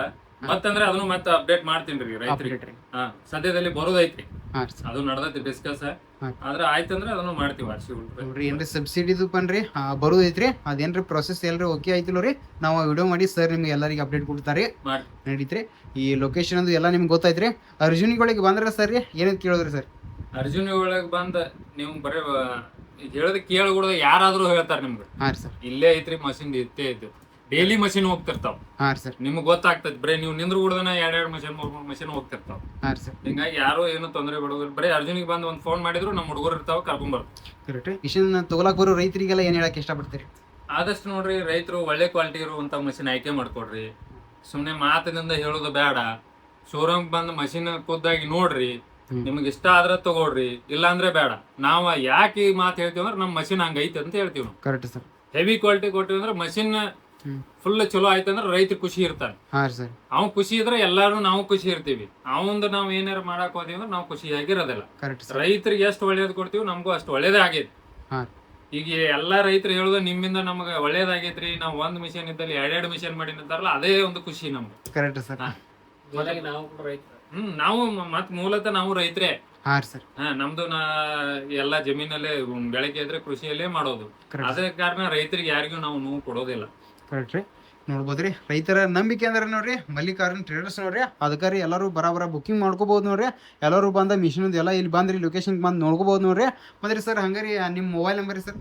ಮತ್ತಂದ್ರೆ ಅದನ್ನು ಮತ್ತೆ ಅಪ್ಡೇಟ್ ಮಾಡ್ತೀನಿ ರೀ ರೈತರಿಗೆ ರೀ ಹಾ ಸದ್ಯದಲ್ಲಿ ಬರೋದೈತಿ ಹಾಂ ರೀ ಸರ್ ಅದು ನಡ್ದೈತಿ ಡಿಸ್ಕಸ್ ಹಾಂ. ಆದ್ರೆ ಆಯ್ತಂದ್ರೆ ಅದನ್ನು ಮಾಡ್ತೀವಿ ವಾರ್ಷಿಕ ನೋಡ್ರಿ ಏನ್ರಿ ಸಬ್ಸಿಡಿದು ಪನ್ರಿ ಬರೋದೈತ್ರಿ ಅದೇನ್ರಿ ಪ್ರೊಸೆಸ್ ಎಲ್ರಿ ಓಕೆ ಆಯ್ತಿಲ್ಲ ರೀ ನಾವು ವಿಡಿಯೋ ಮಾಡಿ ಸರ್ ನಿಮ್ಗೆ ಎಲ್ಲರಿಗೆ ಅಪ್ಡೇಟ್ ಕೊಡ್ತಾರೆ ಮಾಡಿ ನಡೀತ್ರಿ ಈ ಲೊಕೇಶನ್ ಅದು ಎಲ್ಲ ನಿಮ್ಗೆ ಗೊತ್ತಾಯ್ತ್ರಿ ಅರ್ಜುನಿಗಳಿಗೆ ಬಂದ್ರೆ ಸರ್ ರೀ ಏನಂತ ಕೇಳೋದ್ರಿ ಸರ್ ಅರ್ಜುನ್ ಒಳಗ್ ಬಂದ ನೀವು ಬರೀ ಹೇಳೋದ್ ಕೇಳಗುಡ್ದ ಯಾರಾದ್ರೂ ಹೇಳ್ತಾರ ನಿಮ್ಗೆ ಹಾಂ ರೀ ಸರ್ ಇಲ್ಲೇ ಐತ್ರಿ ಮಷಿನ್ ಇತ್ತೇ ಐತಿ ಡೈಲಿ ಮಷಿನ್ ಹೋಗ್ತಿರ್ತಾವ ಹಾಂ ರೀ ಸರ್ ನಿಮ್ಗೆ ಗೊತ್ತಾಗ್ತದೆ ಬರೀ ನೀವು ನಿಂದ್ರು ಗುಡ್ದನ 2 ಮಷಿನ್ 3 ಮಷಿನ್ ಹೋಗ್ತಿರ್ತಾವ ಹಾಂ ರೀ ಸರ್ ಹಿಂಗಾಗಿ ಯಾರು ಏನು ತೊಂದರೆ ಬಿಡೋದಿಲ್ಲ ಬರೀ ಅರ್ಜುನಿಗೆ ಬಂದು ಒಂದು ಫೋನ್ ಮಾಡಿದ್ರು ನಮ್ಮ ಹುಡುಗರು ಇರ್ತಾವ ಕರ್ಕೊಂಡ್ ಬರ್ತಾರೆ ಕರೆಕ್ಟ್ ಮಿಷನ್ ತೊಗೊಳಕ್ ಬರೋ ರೈತರಿಗೆಲ್ಲ ಏನು ಹೇಳಕ್ ಇಷ್ಟಪಡ್ತೀರಿ ಆದಷ್ಟು ನೋಡ್ರಿ ರೈತರು ಒಳ್ಳೆ ಕ್ವಾಲಿಟಿ ಇರುವಂತ ಮಷಿನ್ ಆಯ್ಕೆ ಮಾಡ್ಕೊಡ್ರಿ ಸುಮ್ನೆ ಮಾತಿನಿಂದ ಹೇಳೋದು ಬೇಡ ಶೋರೂಮ್ ಬಂದ್ ಮಷಿನ್ ಖುದ್ದಾಗಿ ನೋಡ್ರಿ ನಿಮ್ಗೆ ಇಷ್ಟ ಆದ್ರೆ ತಗೊಳ್ರಿ ಇಲ್ಲ ಅಂದ್ರೆ ಬೇಡ ನಾವ್ ಯಾಕೆ ಈ ಮಾತು ಹೇಳ್ತೀವಿ ಅಂದ್ರೆ ನಮ್ಮ ಮಷಿನ್ ಹಂಗೈತಿ ಅಂತ ಹೇಳ್ತೀವಿ ನಾವು ಕರೆಕ್ಟ್ ಸರ್ ಹೆವಿ ಕ್ವಾಲಿಟಿ ಕೊಟ್ಟಿವಿ ಅಂದ್ರೆ ಮಷಿನ್ ಫುಲ್ ಚಲೋ ಆಯ್ತಂದ್ರೆ ರೈತ ಖುಷಿ ಇರ್ತಾನೆ ಹಾಂ ರೀ ಸರ್ ಅವ್ ಖುಷಿ ಇದ್ರೆ ಎಲ್ಲಾರು ನಾವು ಖುಷಿ ಇರ್ತೀವಿ ಅವಂದು ನಾವ್ ಏನಾರ ಮಾಡಕ್ ಹೋದಿವಿ ಅಂದ್ರೆ ನಾವು ಖುಷಿಯಾಗಿರೋದಿಲ್ಲ ಕರೆಕ್ಟ್ ಸರ್ ರೈತರಿಗೆ ಎಷ್ಟು ಒಳ್ಳೇದ್ ಕೊಡ್ತೀವಿ ನಮಗೂ ಅಷ್ಟು ಒಳ್ಳೇದೇ ಆಗೈತಿ ಹಾಂ ಈಗ ಎಲ್ಲಾ ರೈತರು ಹೇಳೋದು ನಿಮ್ಮಿಂದ ನಮ್ಗೆ ಒಳ್ಳೇದಾಗೈತ್ರಿ ನಾವ್ ಒಂದ್ ಮಿಷನ್ ಇದ್ದಲ್ಲಿ 2 ಮಿಷನ್ ಮಾಡಿ ನಿಂತಾರಲ್ಲ ಅದೇ ಒಂದು ಖುಷಿ ನಮ್ಗೆ ಕರೆಕ್ಟ್ ಸರ್ ನಾವು ಮತ್ ಮೂಲತಃ ನಾವು ರೈತರೇ ಹಾಂ ರೀ ಸರ್ ನಮ್ದು ಎಲ್ಲಾ ಜಮೀನಲ್ಲೇ ಬೆಳಗ್ಗೆ ಇದ್ರೆ ಕೃಷಿಯಲ್ಲೇ ಮಾಡೋದು ಅದೇ ಕಾರಣ ರೈತರಿಗೆ ಯಾರಿಗೂ ನಾವು ನೋವು ಕೊಡೋದಿಲ್ಲ ಕರೆಕ್ಟ್ ರೀ ನೋಡ್ಬೋದ್ರಿ ರೈತರ ನಂಬಿಕೆ ಅಂದ್ರೆ ನೋಡ್ರಿ ಮಲ್ಲಿಕಾರ್ಜುನ್ ಟ್ರೇಡರ್ಸ್ ನೋಡ್ರಿ ಅದಕ್ಕೆ ರೀ ಎಲ್ಲರೂ ಬರಾಬರ ಬುಕಿಂಗ್ ಮಾಡ್ಕೋಬಹುದು ನೋಡ್ರಿ ಎಲ್ಲರೂ ಬಂದ ಮಿಷನ್ ಎಲ್ಲ ಇಲ್ಲಿ ಬಂದ್ರಿ ಲೊಕೇಶನ್ ಬಂದು ನೋಡ್ಕೋಬಹುದು ನೋಡ್ರಿ ಮತ್ತೆ ಸರ್ ಹಂಗಾರಿ ನಿಮ್ಮ ಮೊಬೈಲ್ ನಂಬರ್ ರೀ ಸರ್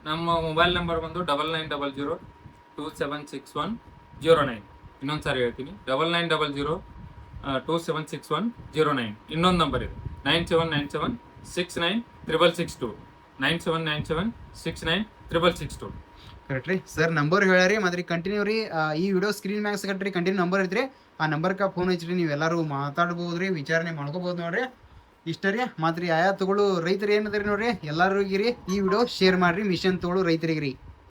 ನಮ್ಮ ಮೊಬೈಲ್ ನಂಬರ್ ಬಂದು 9900276109 ಇನ್ನೊಂದ್ಸಾರಿ ಹೇಳ್ತೀನಿ 9900276109 ಇನ್ನೊಂದು ನಂಬರ್ ಇದೆ 9797696662 9797696662 ಕರೆಕ್ಟ್ ರೀ ಸರ್ ನಂಬರ್ ಹೇಳ್ಯಾರಿ ಮತ್ತೆ ಕಂಟಿನ್ಯೂ ರೀ ಈ ವಿಡಿಯೋ ಸ್ಕ್ರೀನ್ ಮ್ಯಾಗ ಸಿಗಟ್ರಿ ಕಂಟಿನ್ಯೂ ನಂಬರ್ ಐತ್ರಿ ಆ ನಂಬರ್ಗೆ ಫೋನ್ ಹಚ್ಚಿರಿ ನೀವು ಎಲ್ಲರೂ ಮಾತಾಡ್ಬೋದು ರೀ ವಿಚಾರಣೆ ಮಾಡ್ಕೋಬೋದು ನೋಡ್ರಿ ಇಷ್ಟ ರೀ ಮಾತ್ರ ಆಯಾ ತಗೊಳ್ಳೋ ರೈತರು ಏನದ್ರಿ ನೋಡ್ರಿ ಎಲ್ಲರಿಗಿರಿ ಈ ವಿಡಿಯೋ ಶೇರ್ ಮಾಡ್ರಿ ಮಿಷನ್ ತಗೊಳ್ಳೋ ರೈತರಿಗೆ ರೀ